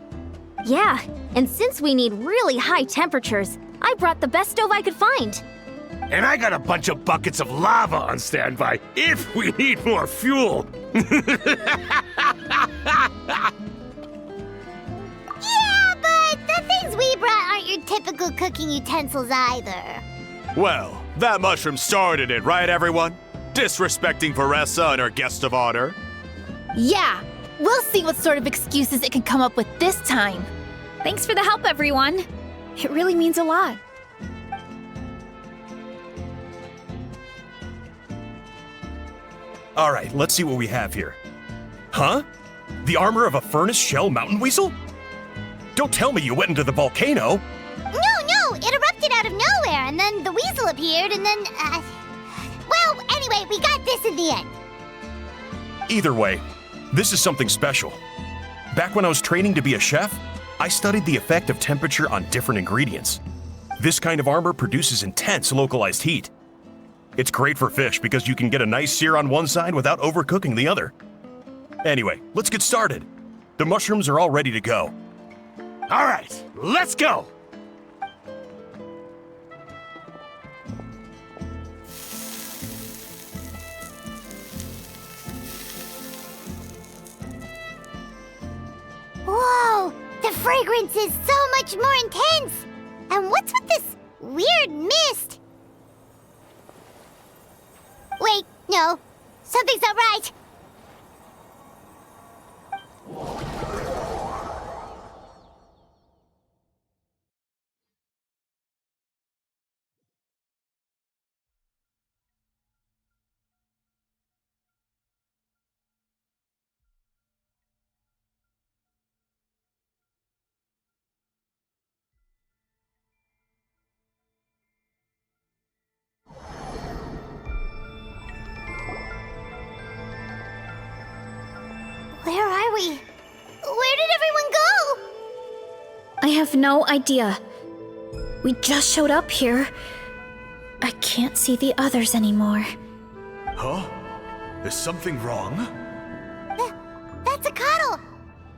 Yeah, and since we need really high temperatures, I brought the best stove I could find. And I got a bunch of buckets of lava on standby if we need more fuel. Yeah, but the things we brought aren't your typical cooking utensils either. Well, that mushroom started it, right, everyone? Disrespecting Varesa and her guest of honor. Yeah, we'll see what sort of excuses it can come up with this time. Thanks for the help, everyone. It really means a lot. All right, let's see what we have here. Huh? The armor of a furnace shell mountain weasel? Don't tell me you went into the volcano. No, it erupted out of nowhere, and then the weasel appeared, and then, well, anyway, we got this in the end. Either way, this is something special. Back when I was training to be a chef, I studied the effect of temperature on different ingredients. This kind of armor produces intense localized heat. It's great for fish because you can get a nice sear on one side without overcooking the other. Anyway, let's get started. The mushrooms are all ready to go. All right, let's go. Whoa, the fragrance is so much more intense. And what's with this weird mist? Wait, no, something's not right. Where are we? Where did everyone go? I have no idea. We just showed up here. I can't see the others anymore. Huh? Is something wrong? That's a cuddle.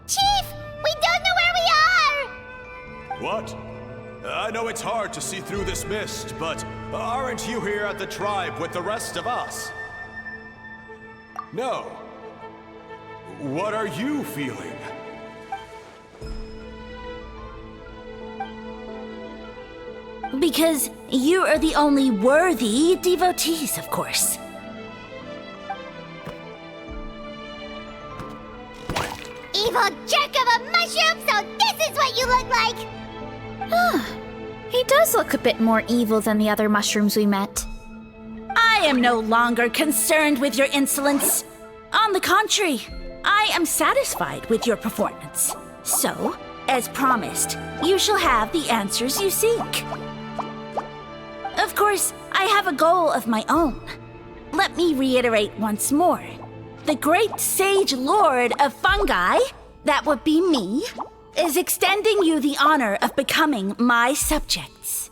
Chief, we don't know where we are. What? I know it's hard to see through this mist, but aren't you here at the tribe with the rest of us? No. What are you feeling? Because you are the only worthy devotees, of course. Evil jerk of a mushroom, so this is what you look like! He does look a bit more evil than the other mushrooms we met. I am no longer concerned with your insolence. On the contrary, I am satisfied with your performance. So, as promised, you shall have the answers you seek. Of course, I have a goal of my own. Let me reiterate once more. The great sage lord of fungi, that would be me, is extending you the honor of becoming my subjects.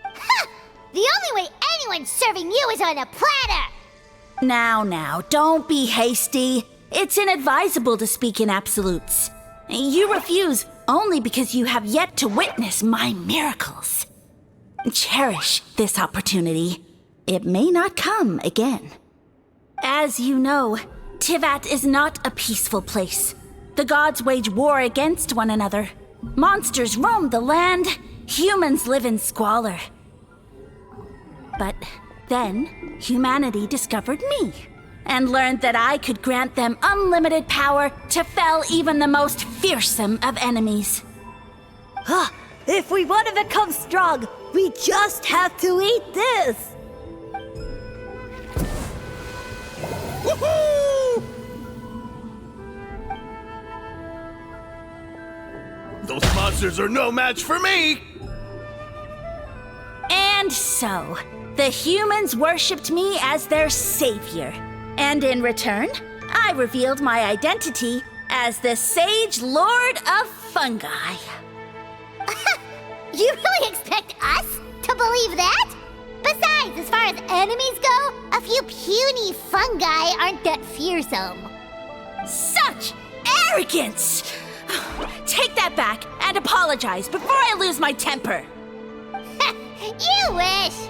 Ha! The only way anyone's serving you is on a platter! Now, don't be hasty. It's inadvisable to speak in absolutes. You refuse only because you have yet to witness my miracles. Cherish this opportunity. It may not come again. As you know, Tivat is not a peaceful place. The gods wage war against one another. Monsters roam the land. Humans live in squalor. But then, humanity discovered me and learned that I could grant them unlimited power to fell even the most fearsome of enemies. If we want to become strong, we just have to eat this! Woohoo! Those monsters are no match for me! And so, the humans worshipped me as their savior. And in return, I revealed my identity as the Sage Lord of Fungi. You really expect us to believe that? Besides, as far as enemies go, a few puny fungi aren't that fearsome. Such arrogance! Take that back and apologize before I lose my temper. You wish!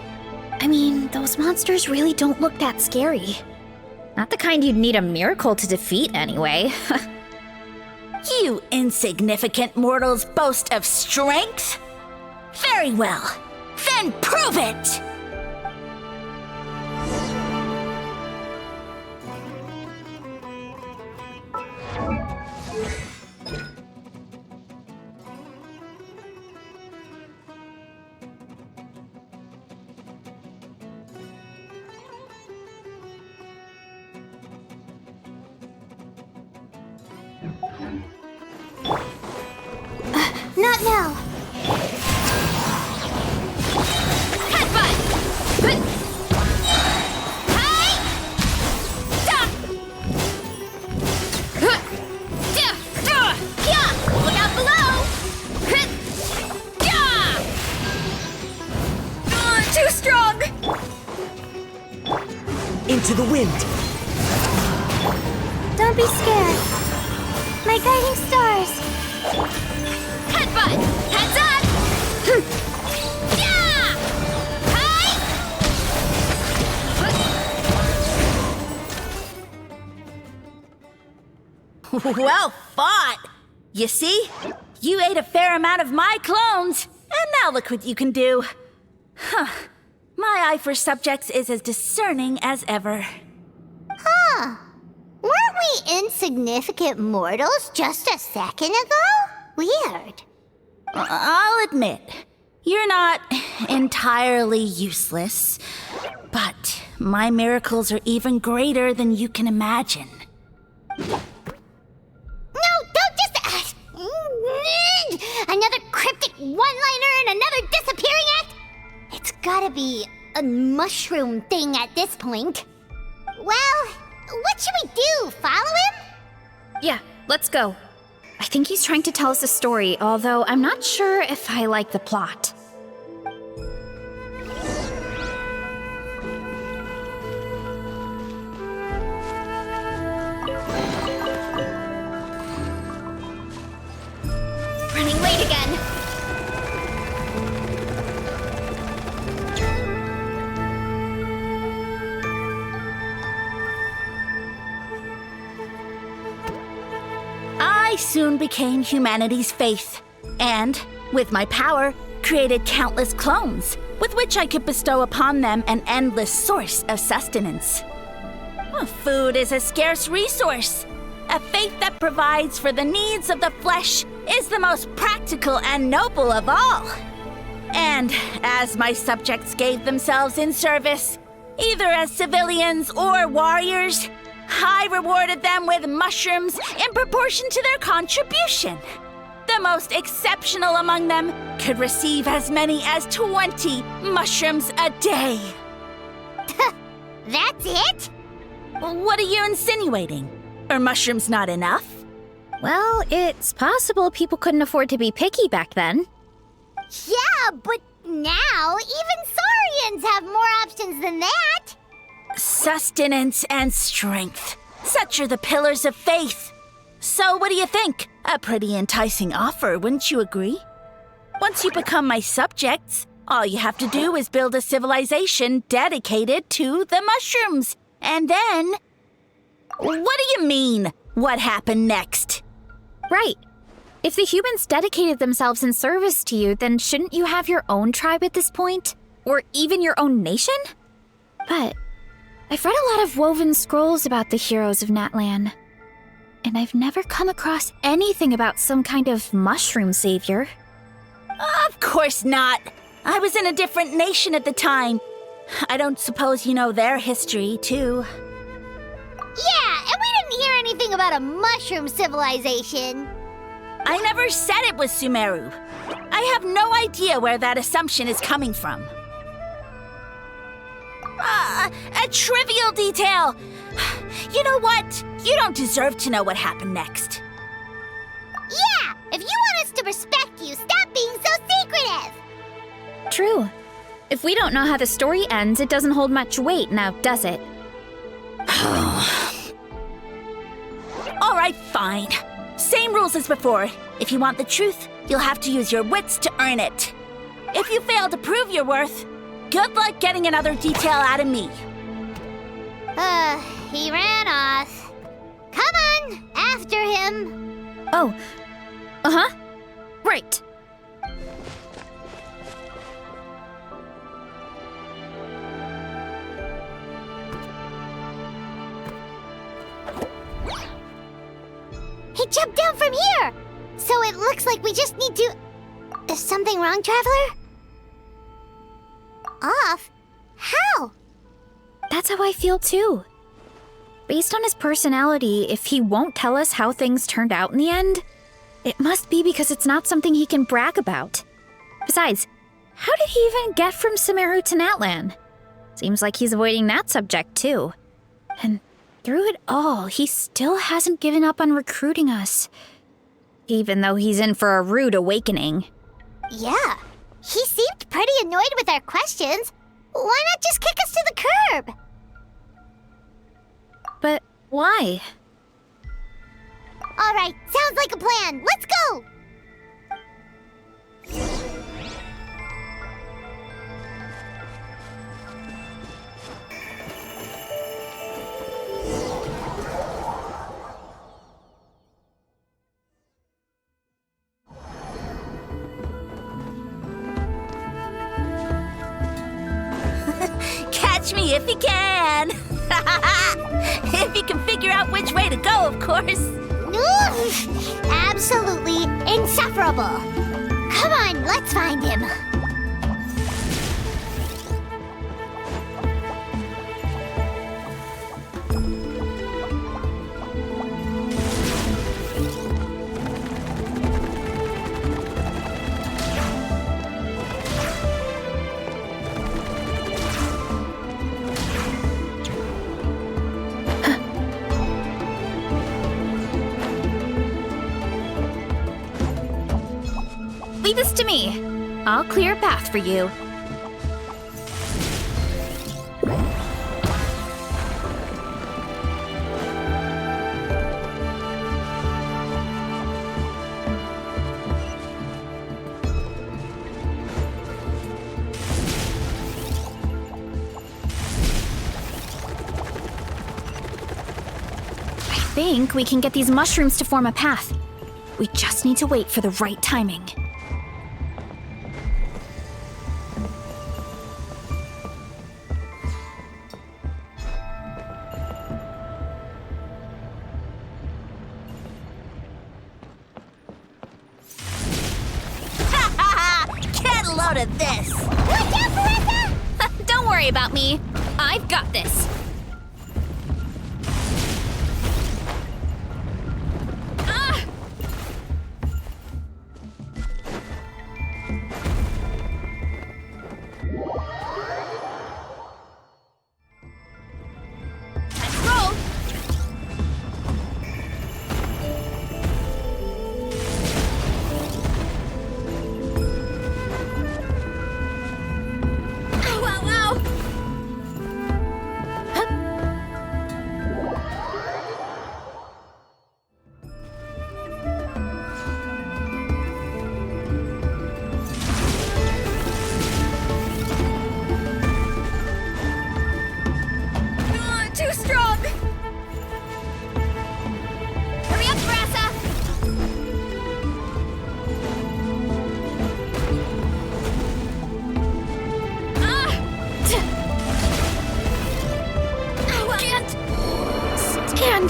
I mean, those monsters really don't look that scary. Not the kind you'd need a miracle to defeat, anyway. You insignificant mortals boast of strength? Very well. Then prove it! Not now. Headbutt! Hey! Yeah! Look out below! Too strong! Into the wind! Don't be scared. My guiding stars. Headbutt! Heads up! Yeah! Hey! Well fought! You see? You ate a fair amount of my clones, and now look what you can do. Huh. My eye for subjects is as discerning as ever. Huh. Weren't we insignificant mortals just a second ago? Weird. I'll admit, you're not entirely useless, but my miracles are even greater than you can imagine. No, don't just... another cryptic one-liner and another disappearing act? It's gotta be a mushroom thing at this point. Well, what should we do? Follow him? Yeah, let's go. I think he's trying to tell us a story, although I'm not sure if I like the plot. Running late again. I soon became humanity's faith, and with my power, created countless clones, with which I could bestow upon them an endless source of sustenance. Well, food is a scarce resource. A faith that provides for the needs of the flesh is the most practical and noble of all. And as my subjects gave themselves in service, either as civilians or warriors, I rewarded them with mushrooms in proportion to their contribution. The most exceptional among them could receive as many as 20 mushrooms a day. That's it? What are you insinuating? Are mushrooms not enough? Well, it's possible people couldn't afford to be picky back then. Yeah, but now even Saurians have more options than that. Sustenance and strength. Such are the pillars of faith. So what do you think? A pretty enticing offer, wouldn't you agree? Once you become my subjects, all you have to do is build a civilization dedicated to the mushrooms. And then... What do you mean, what happened next? Right. If the humans dedicated themselves in service to you, then shouldn't you have your own tribe at this point? Or even your own nation? But I've read a lot of woven scrolls about the heroes of Natlan, and I've never come across anything about some kind of mushroom savior. Of course not. I was in a different nation at the time. I don't suppose you know their history, too. Yeah, and we didn't hear anything about a mushroom civilization. I never said it was Sumeru. I have no idea where that assumption is coming from. A trivial detail. You know what? You don't deserve to know what happened next. Yeah, if you want us to respect you, stop being so secretive. True. If we don't know how the story ends, it doesn't hold much weight now, does it? All right, fine. Same rules as before. If you want the truth, you'll have to use your wits to earn it. If you fail to prove your worth, good luck getting another detail out of me. He ran off. Come on, after him. Oh. Uh-huh. Right. He jumped down from here! So it looks like we just need to... Is something wrong, Traveler? Off? How? That's how I feel too. Based on his personality, if he won't tell us how things turned out in the end, it must be because it's not something he can brag about. Besides, how did he even get from Sumeru to Natlan? Seems like he's avoiding that subject too. And through it all, he still hasn't given up on recruiting us. Even though he's in for a rude awakening. Yeah, he seemed pretty annoyed with our questions. Why not just kick us to the curb? But why? All right, sounds like a plan. Let's go! Catch me if you can! If you can figure out which way to go, of course. Absolutely insufferable. Come on, let's find him. Leave this to me. I'll clear a path for you. I think we can get these mushrooms to form a path. We just need to wait for the right timing. out of this! Watch out, Varesa! Don't worry about me. I've got this. Ah! Let's roll. Ow, ow, ow! Too strong! Hurry up, Varesa! Ah! Ow, can't stand.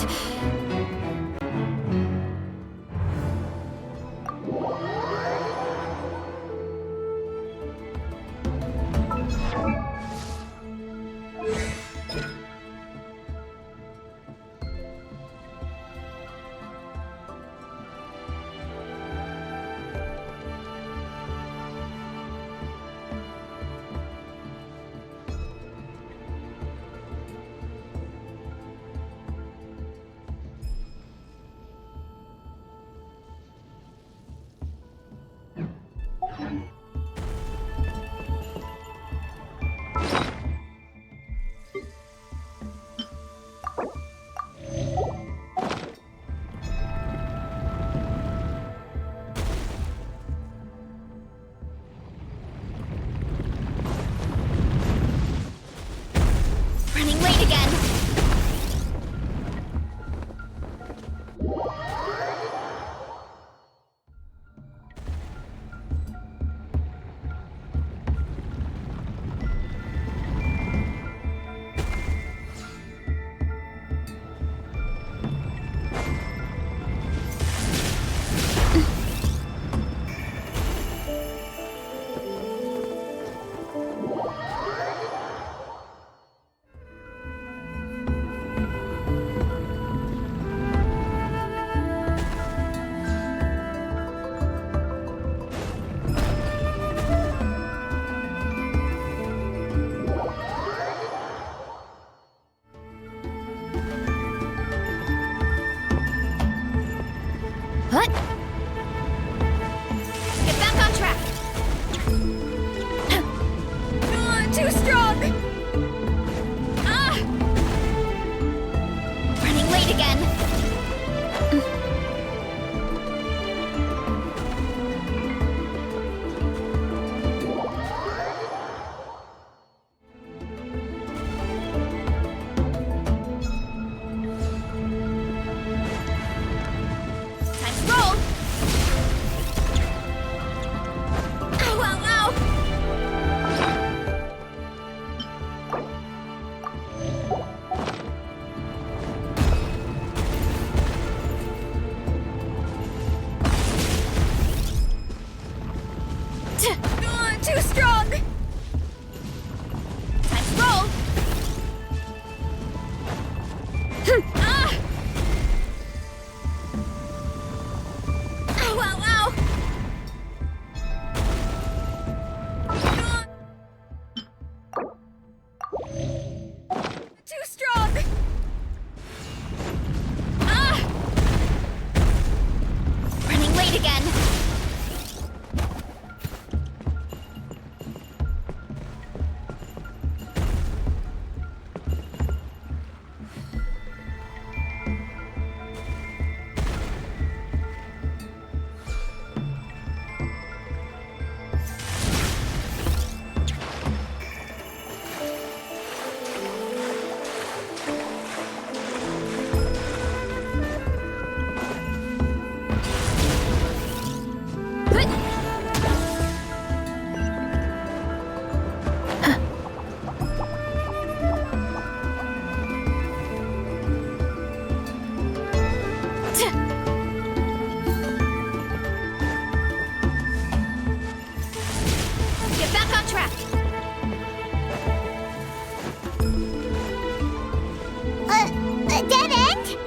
Running late again. What? Get back on track. Too strong. Ah! Running late again. Time to roll. Ow, ow, ow!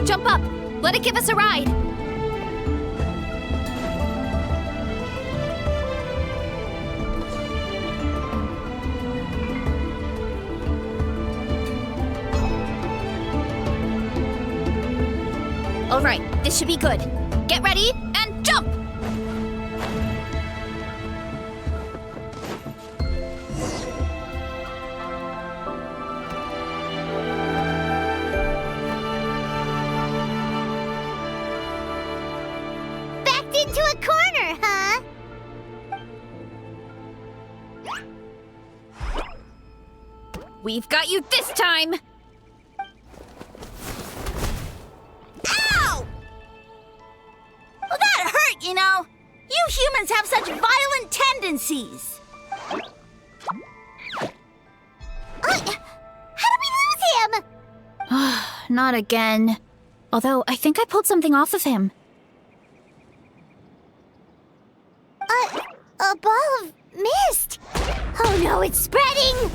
Jump up. Let it give us a ride. All right, this should be good. Get ready and jump! Backed into a corner, huh? We've got you this time! Ow! Well, that hurt, you know. You humans have such violent tendencies. How did we lose him? Not again. Although, I think I pulled something off of him. A ball of mist. Oh no, it's spreading.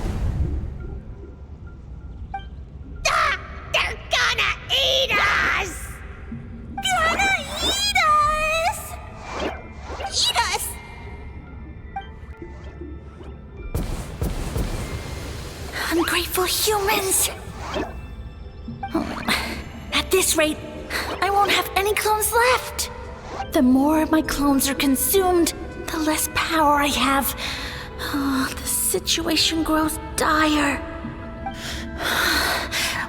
Ah, they're gonna eat us. Gonna eat us. Eat us. Ungrateful humans. At this rate, I won't have any clones left. The more my clones are consumed, the less power I have. Oh, the situation grows dire.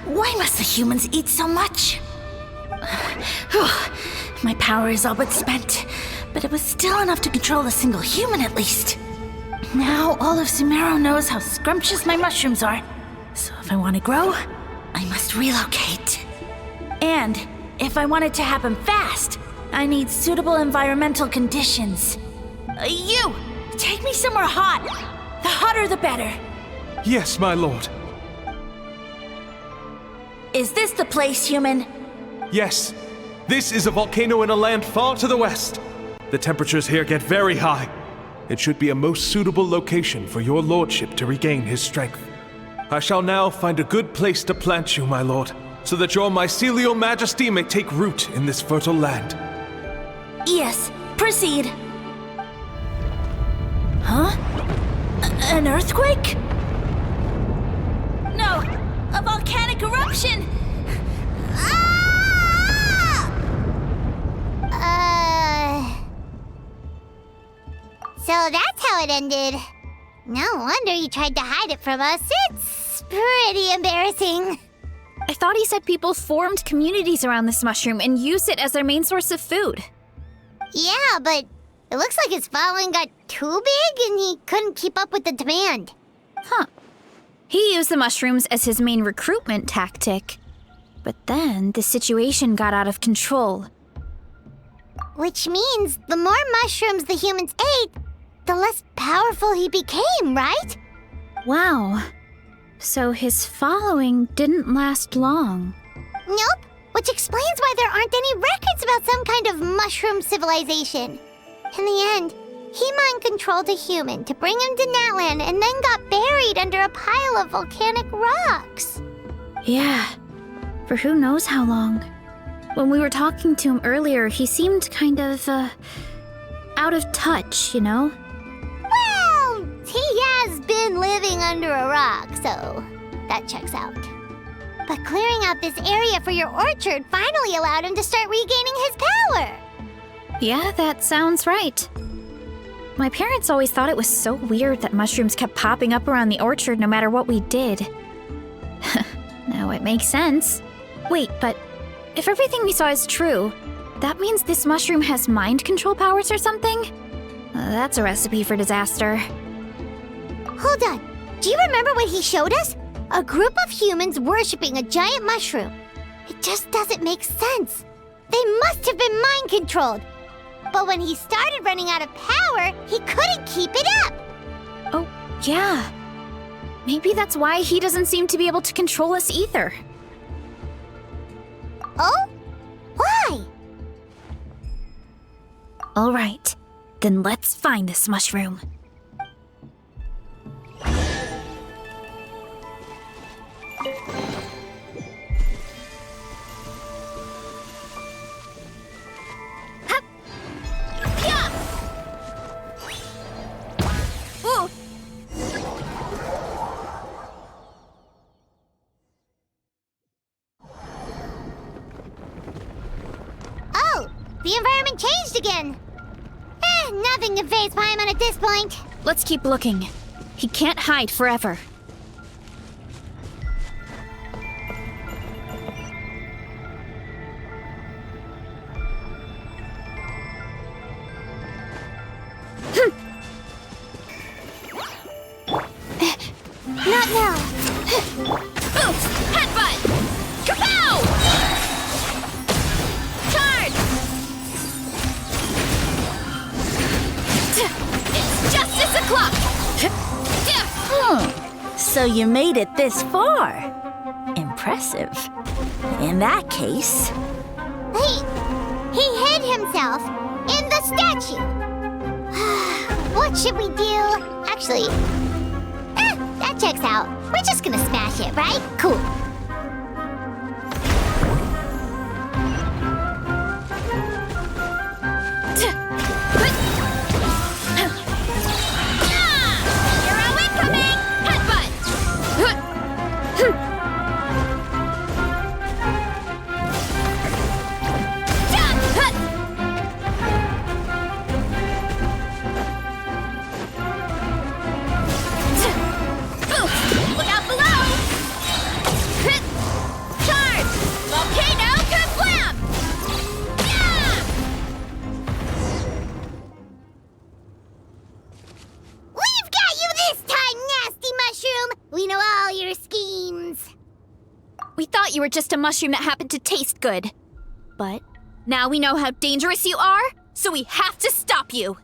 Why must the humans eat so much? My power is all but spent, but it was still enough to control a single human at least. Now all of Sumero knows how scrumptious my mushrooms are. So if I want to grow, I must relocate. And if I want it to happen fast, I need suitable environmental conditions. You! Take me somewhere hot. The hotter the better. Yes, my lord. Is this the place, human? Yes. This is a volcano in a land far to the west. The temperatures here get very high. It should be a most suitable location for your lordship to regain his strength. I shall now find a good place to plant you, my lord, so that your mycelial majesty may take root in this fertile land. Yes, proceed. Huh? An earthquake? No, a volcanic eruption! So that's how it ended. No wonder you tried to hide it from us. It's pretty embarrassing. I thought he said people formed communities around this mushroom and used it as their main source of food. Yeah, but it looks like his following got too big and he couldn't keep up with the demand. Huh. He used the mushrooms as his main recruitment tactic. But then the situation got out of control. Which means the more mushrooms the humans ate, the less powerful he became, right? Wow. So his following didn't last long. Nope, which explains why there aren't any records about some kind of mushroom civilization. In the end, he mind-controlled a human to bring him to Natlan and then got buried under a pile of volcanic rocks. Yeah, for who knows how long. When we were talking to him earlier, he seemed kind of, out of touch, you know? Well, he has been living under a rock, so that checks out. But clearing out this area for your orchard finally allowed him to start regaining his power. Yeah, that sounds right. My parents always thought it was so weird that mushrooms kept popping up around the orchard no matter what we did. Now it makes sense. Wait, but if everything we saw is true, that means this mushroom has mind control powers or something? That's a recipe for disaster. Hold on. Do you remember what he showed us? A group of humans worshipping a giant mushroom. It just doesn't make sense. They must have been mind-controlled. But when he started running out of power, he couldn't keep it up. Oh, yeah. Maybe that's why he doesn't seem to be able to control us either. Oh? Why? All right, then let's find this mushroom. the environment changed again. Nothing can faze Paimon at this point. Let's keep looking. He can't hide forever. Not now. Headbutt! Kapow! Charge! It's justice o'clock! So you made it this far. Impressive. In that case... He hid himself in the statue. What should we do? Actually, that checks out. We're just gonna smash it, right? Cool. Hero incoming! Headbutt! Look out below! Charge! Volcano kablam! We've got you this time, nasty mushroom! We know all your schemes. We thought you were just a mushroom that happened to taste good. But now we know how dangerous you are, so we have to stop you.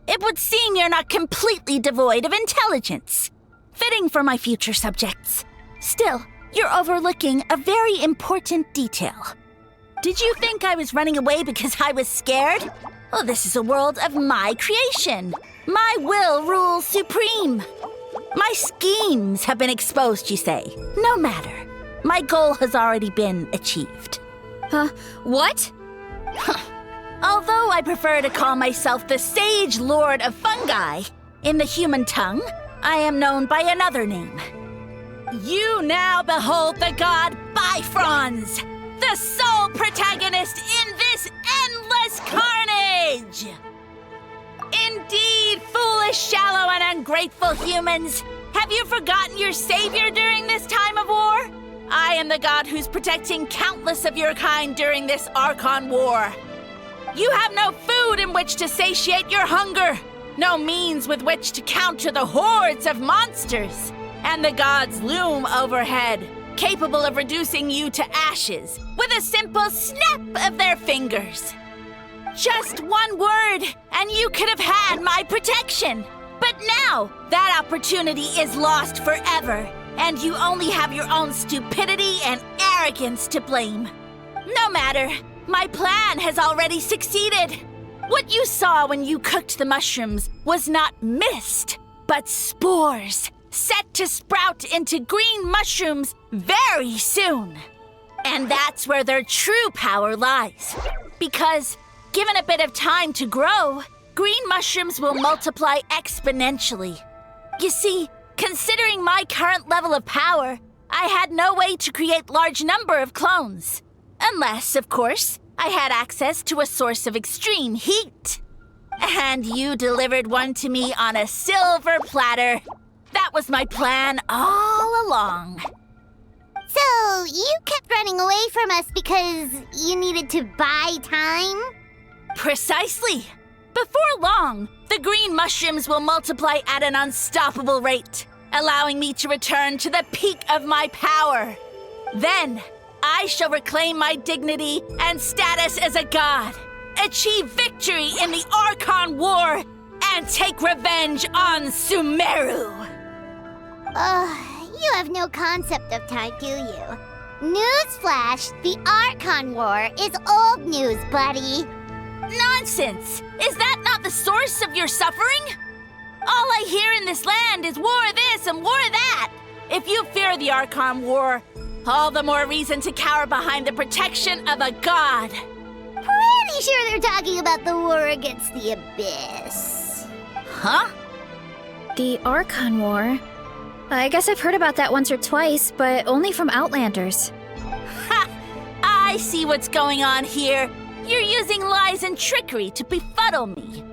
It would seem you're not completely devoid of intelligence. Fitting for my future subjects. Still, you're overlooking a very important detail. Did you think I was running away because I was scared? Well, this is a world of my creation. My will rules supreme. My schemes have been exposed, you say. No matter. My goal has already been achieved. What? Although I prefer to call myself the Sage Lord of Fungi, in the human tongue, I am known by another name. You now behold the god Bifrons, the sole protagonist in this endless carnage! Indeed, foolish, shallow, and ungrateful humans! Have you forgotten your savior during this time of war? I am the god who's protecting countless of your kind during this Archon War. You have no food in which to satiate your hunger, no means with which to counter the hordes of monsters, and the gods loom overhead, capable of reducing you to ashes with a simple snap of their fingers. Just one word, and you could have had my protection. But now, that opportunity is lost forever, and you only have your own stupidity and arrogance to blame. No matter, my plan has already succeeded. What you saw when you cooked the mushrooms was not mist, but spores, set to sprout into green mushrooms very soon. And that's where their true power lies. Because, given a bit of time to grow, green mushrooms will multiply exponentially. You see, considering my current level of power, I had no way to create large number of clones. Unless, of course, I had access to a source of extreme heat. And you delivered one to me on a silver platter. That was my plan all along. So, you kept running away from us because you needed to buy time? Precisely. Before long, the green mushrooms will multiply at an unstoppable rate, allowing me to return to the peak of my power. Then, I shall reclaim my dignity and status as a god, achieve victory in the Archon War, and take revenge on Sumeru. You have no concept of time, do you? Newsflash, the Archon War is old news, buddy. Nonsense! Is that not the source of your suffering? All I hear in this land is war this and war that. If you fear the Archon War, all the more reason to cower behind the protection of a god. Pretty sure they're talking about the war against the Abyss. Huh? The Archon War? I guess I've heard about that once or twice, but only from Outlanders. Ha! I see what's going on here. You're using lies and trickery to befuddle me.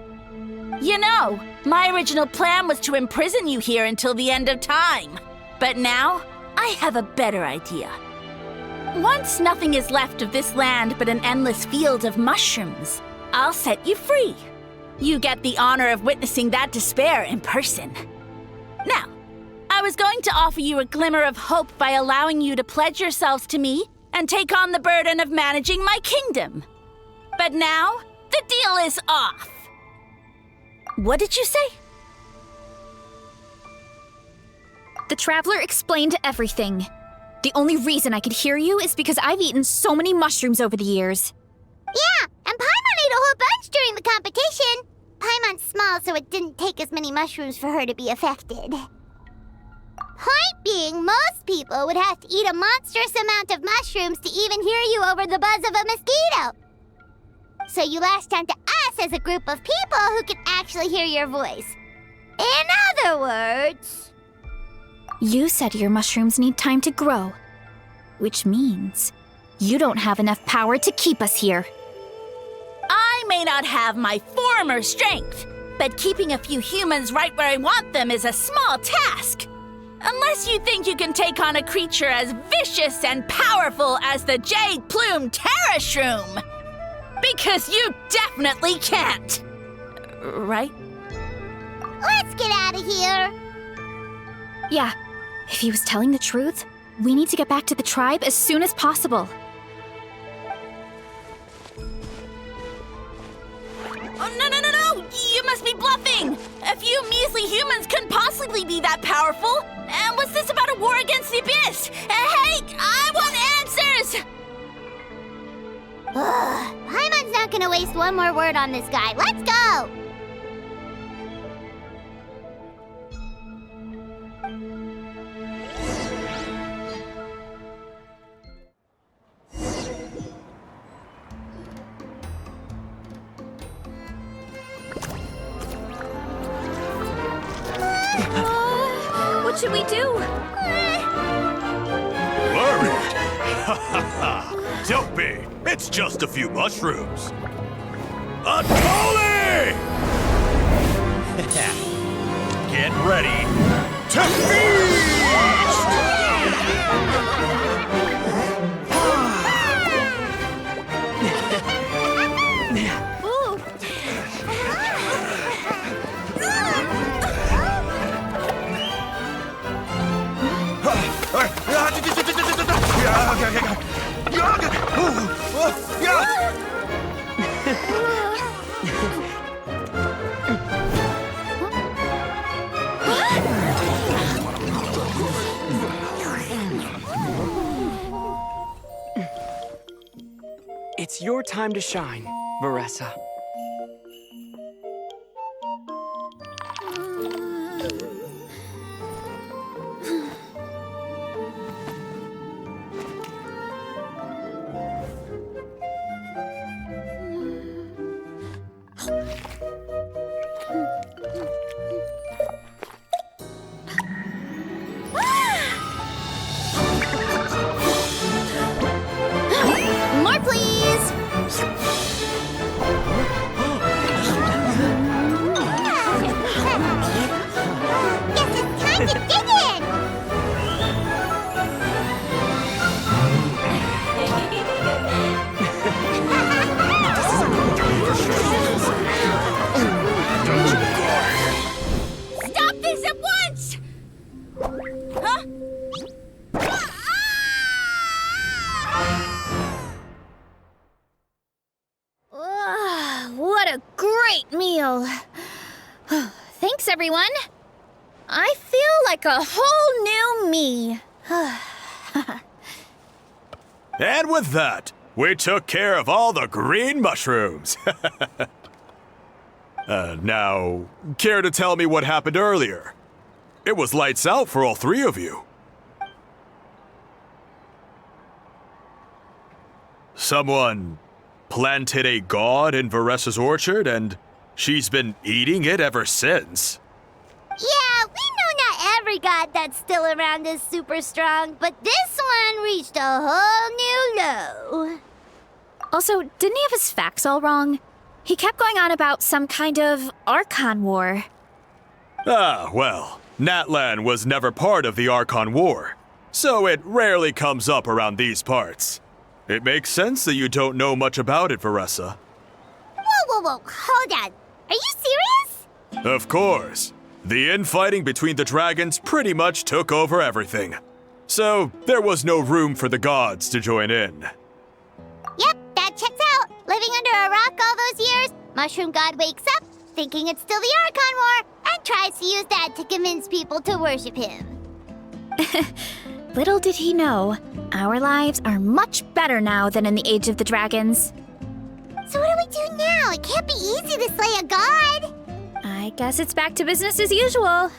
You know, my original plan was to imprison you here until the end of time. But now, I have a better idea. Once nothing is left of this land but an endless field of mushrooms, I'll set you free. You get the honor of witnessing that despair in person. Now, I was going to offer you a glimmer of hope by allowing you to pledge yourselves to me and take on the burden of managing my kingdom. But now, the deal is off. What did you say? The Traveler explained everything. The only reason I could hear you is because I've eaten so many mushrooms over the years. Yeah, and Paimon ate a whole bunch during the competition. Paimon's small, so it didn't take as many mushrooms for her to be affected. Point being, most people would have to eat a monstrous amount of mushrooms to even hear you over the buzz of a mosquito. So you latched onto us as a group of people who can actually hear your voice. In other words... You said your mushrooms need time to grow, which means you don't have enough power to keep us here. I may not have my former strength, but keeping a few humans right where I want them is a small task. Unless you think you can take on a creature as vicious and powerful as the Jade-Plume Terrashroom. Because you definitely can't. Right? Let's get out of here. Yeah, if he was telling the truth, we need to get back to the tribe as soon as possible. Oh, no! You must be bluffing! A few measly humans couldn't possibly be that powerful! And what's this about a war against the Abyss? Hey, I want answers! Paimon's not gonna waste one more word on this guy. Let's go! What should we do? Worried? Ha ha ha! Don't be! It's just a few mushrooms. Unholy! Get ready to feast! It's your time to shine, Varesa. More, please! Guess it's time to dig in! Stop this at once! Huh? What a great meal! Thanks, everyone. I feel like a whole new me. And with that, we took care of all the green mushrooms. Now, care to tell me what happened earlier? It was lights out for all three of you. Someone planted a god in Varesa's orchard, and she's been eating it ever since. Yeah, we know not every god that's still around is super strong, but this one reached a whole new low. Also, didn't he have his facts all wrong? He kept going on about some kind of Archon War. Ah, well, Natlan was never part of the Archon War, so it rarely comes up around these parts. It makes sense that you don't know much about it, Varesa. Whoa, hold on. Are you serious? Of course. The infighting between the dragons pretty much took over everything. So, there was no room for the gods to join in. Yep, that checks out. Living under a rock all those years, Mushroom God wakes up, thinking it's still the Archon War, and tries to use that to convince people to worship him. Little did he know, our lives are much better now than in the Age of the Dragons. So what do we do now? It can't be easy to slay a god. I guess it's back to business as usual.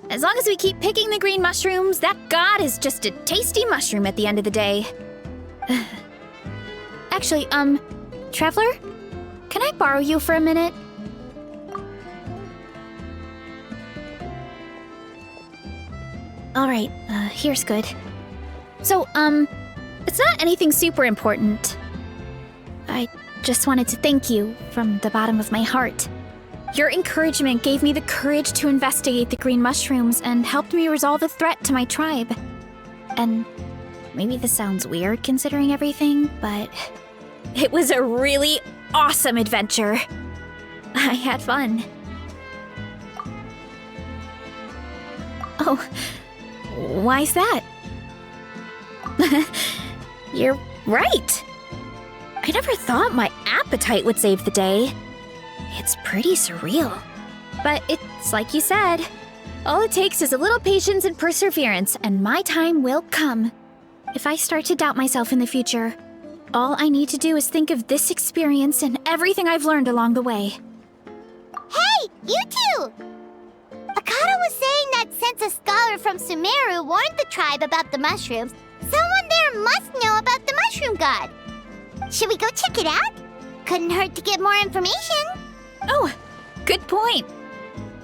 As long as we keep picking the green mushrooms, that god is just a tasty mushroom at the end of the day. Actually, Traveler? Can I borrow you for a minute? Alright, here's good. So, it's not anything super important. I just wanted to thank you from the bottom of my heart. Your encouragement gave me the courage to investigate the green mushrooms and helped me resolve a threat to my tribe. And maybe this sounds weird considering everything, but it was a really awesome adventure. I had fun. Oh, why's that? You're right. I never thought my appetite would save the day. It's pretty surreal. But it's like you said. All it takes is a little patience and perseverance, and my time will come. If I start to doubt myself in the future, all I need to do is think of this experience and everything I've learned along the way. Hey, you two! Akata was saying that since a scholar from Sumeru warned the tribe about the mushrooms, someone there must know about the mushroom god. Should we go check it out? Couldn't hurt to get more information. Oh, good point.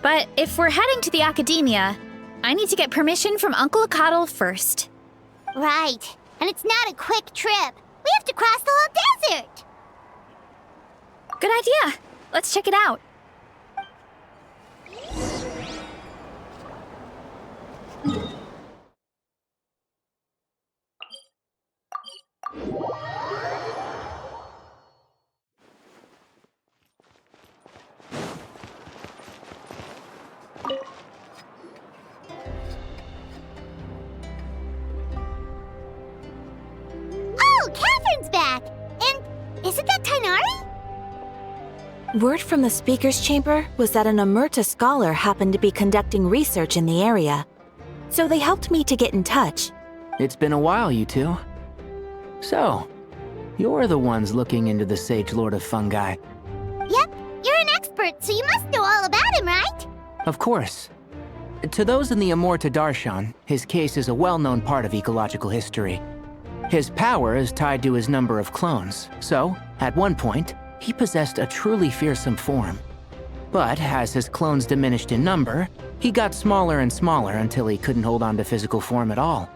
But if we're heading to the academia, I need to get permission from Uncle Akatl first. Right, and it's not a quick trip. We have to cross the whole desert. Good idea. Let's check it out. Oh, Catherine's back! And isn't that Tainari? Word from the speaker's chamber was that an Omerta scholar happened to be conducting research in the area. So they helped me to get in touch. It's been a while, you two. So, you're the ones looking into the Sage Lord of Fungi. Yep, you're an expert, so you must know all about him, right? Of course. To those in the Amorta Darshan, his case is a well-known part of ecological history. His power is tied to his number of clones, so, at one point, he possessed a truly fearsome form. But as his clones diminished in number, he got smaller and smaller until he couldn't hold on to physical form at all.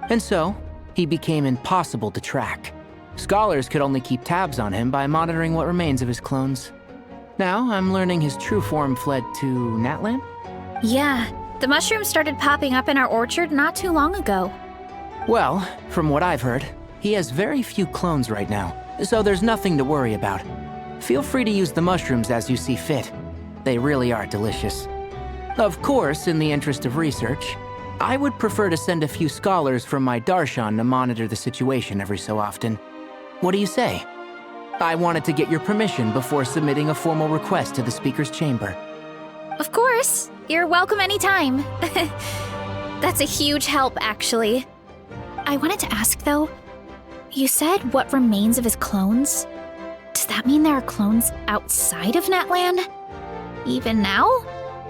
And so, he became impossible to track. Scholars could only keep tabs on him by monitoring what remains of his clones. Now, I'm learning his true form fled to Natlan? Yeah, the mushrooms started popping up in our orchard not too long ago. Well, from what I've heard, he has very few clones right now, so there's nothing to worry about. Feel free to use the mushrooms as you see fit. They really are delicious. Of course, in the interest of research, I would prefer to send a few scholars from my Darshan to monitor the situation every so often. What do you say? I wanted to get your permission before submitting a formal request to the speaker's chamber. Of course. You're welcome anytime. That's a huge help, actually. I wanted to ask, though, you said what remains of his clones? Does that mean there are clones outside of Natlan? Even now?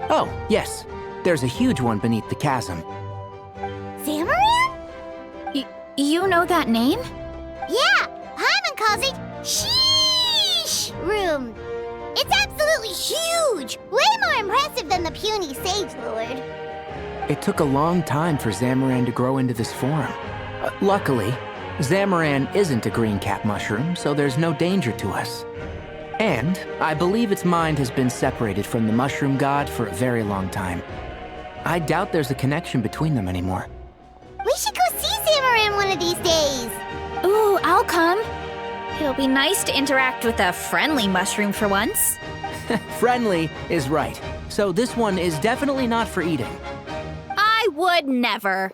Oh, yes. There's a huge one beneath the chasm. Zamaran? You know that name? Yeah, Hyman calls it Sheesh Room. It's absolutely huge! Way more impressive than the puny Sage Lord. It took a long time for Zamaran to grow into this form. Luckily, Zamaran isn't a green cap mushroom, so there's no danger to us. And I believe its mind has been separated from the mushroom god for a very long time. I doubt there's a connection between them anymore. We should go see Zamaran one of these days. Ooh, I'll come. It'll be nice to interact with a friendly mushroom for once. Friendly is right. So this one is definitely not for eating. I would never.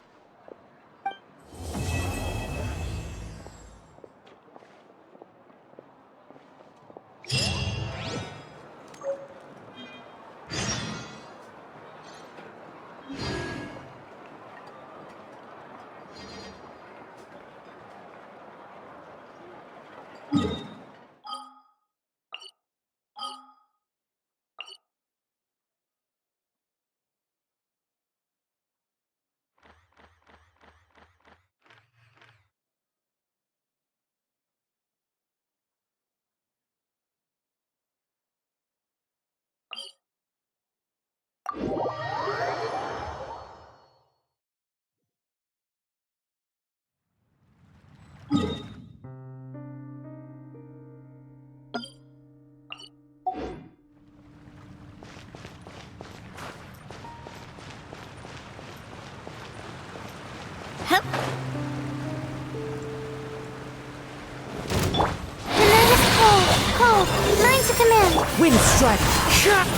Mine to command. Wind strike,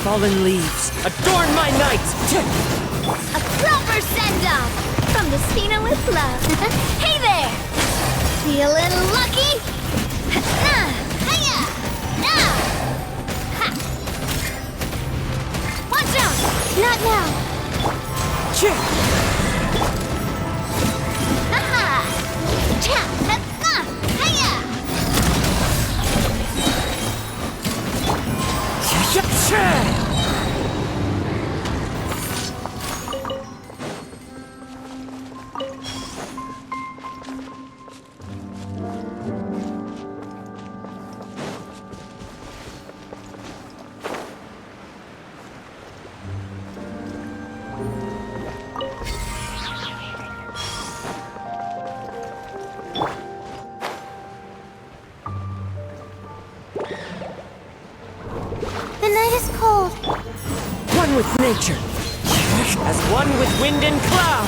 fallen leaves, adorn my night! A proper send-off from the Spina with love. Hey there! Feeling lucky? Hiya! Now! Ha! Watch out! Not now! Aha! Cha! Hiya! The night is cold. One with nature, as one with wind and cloud.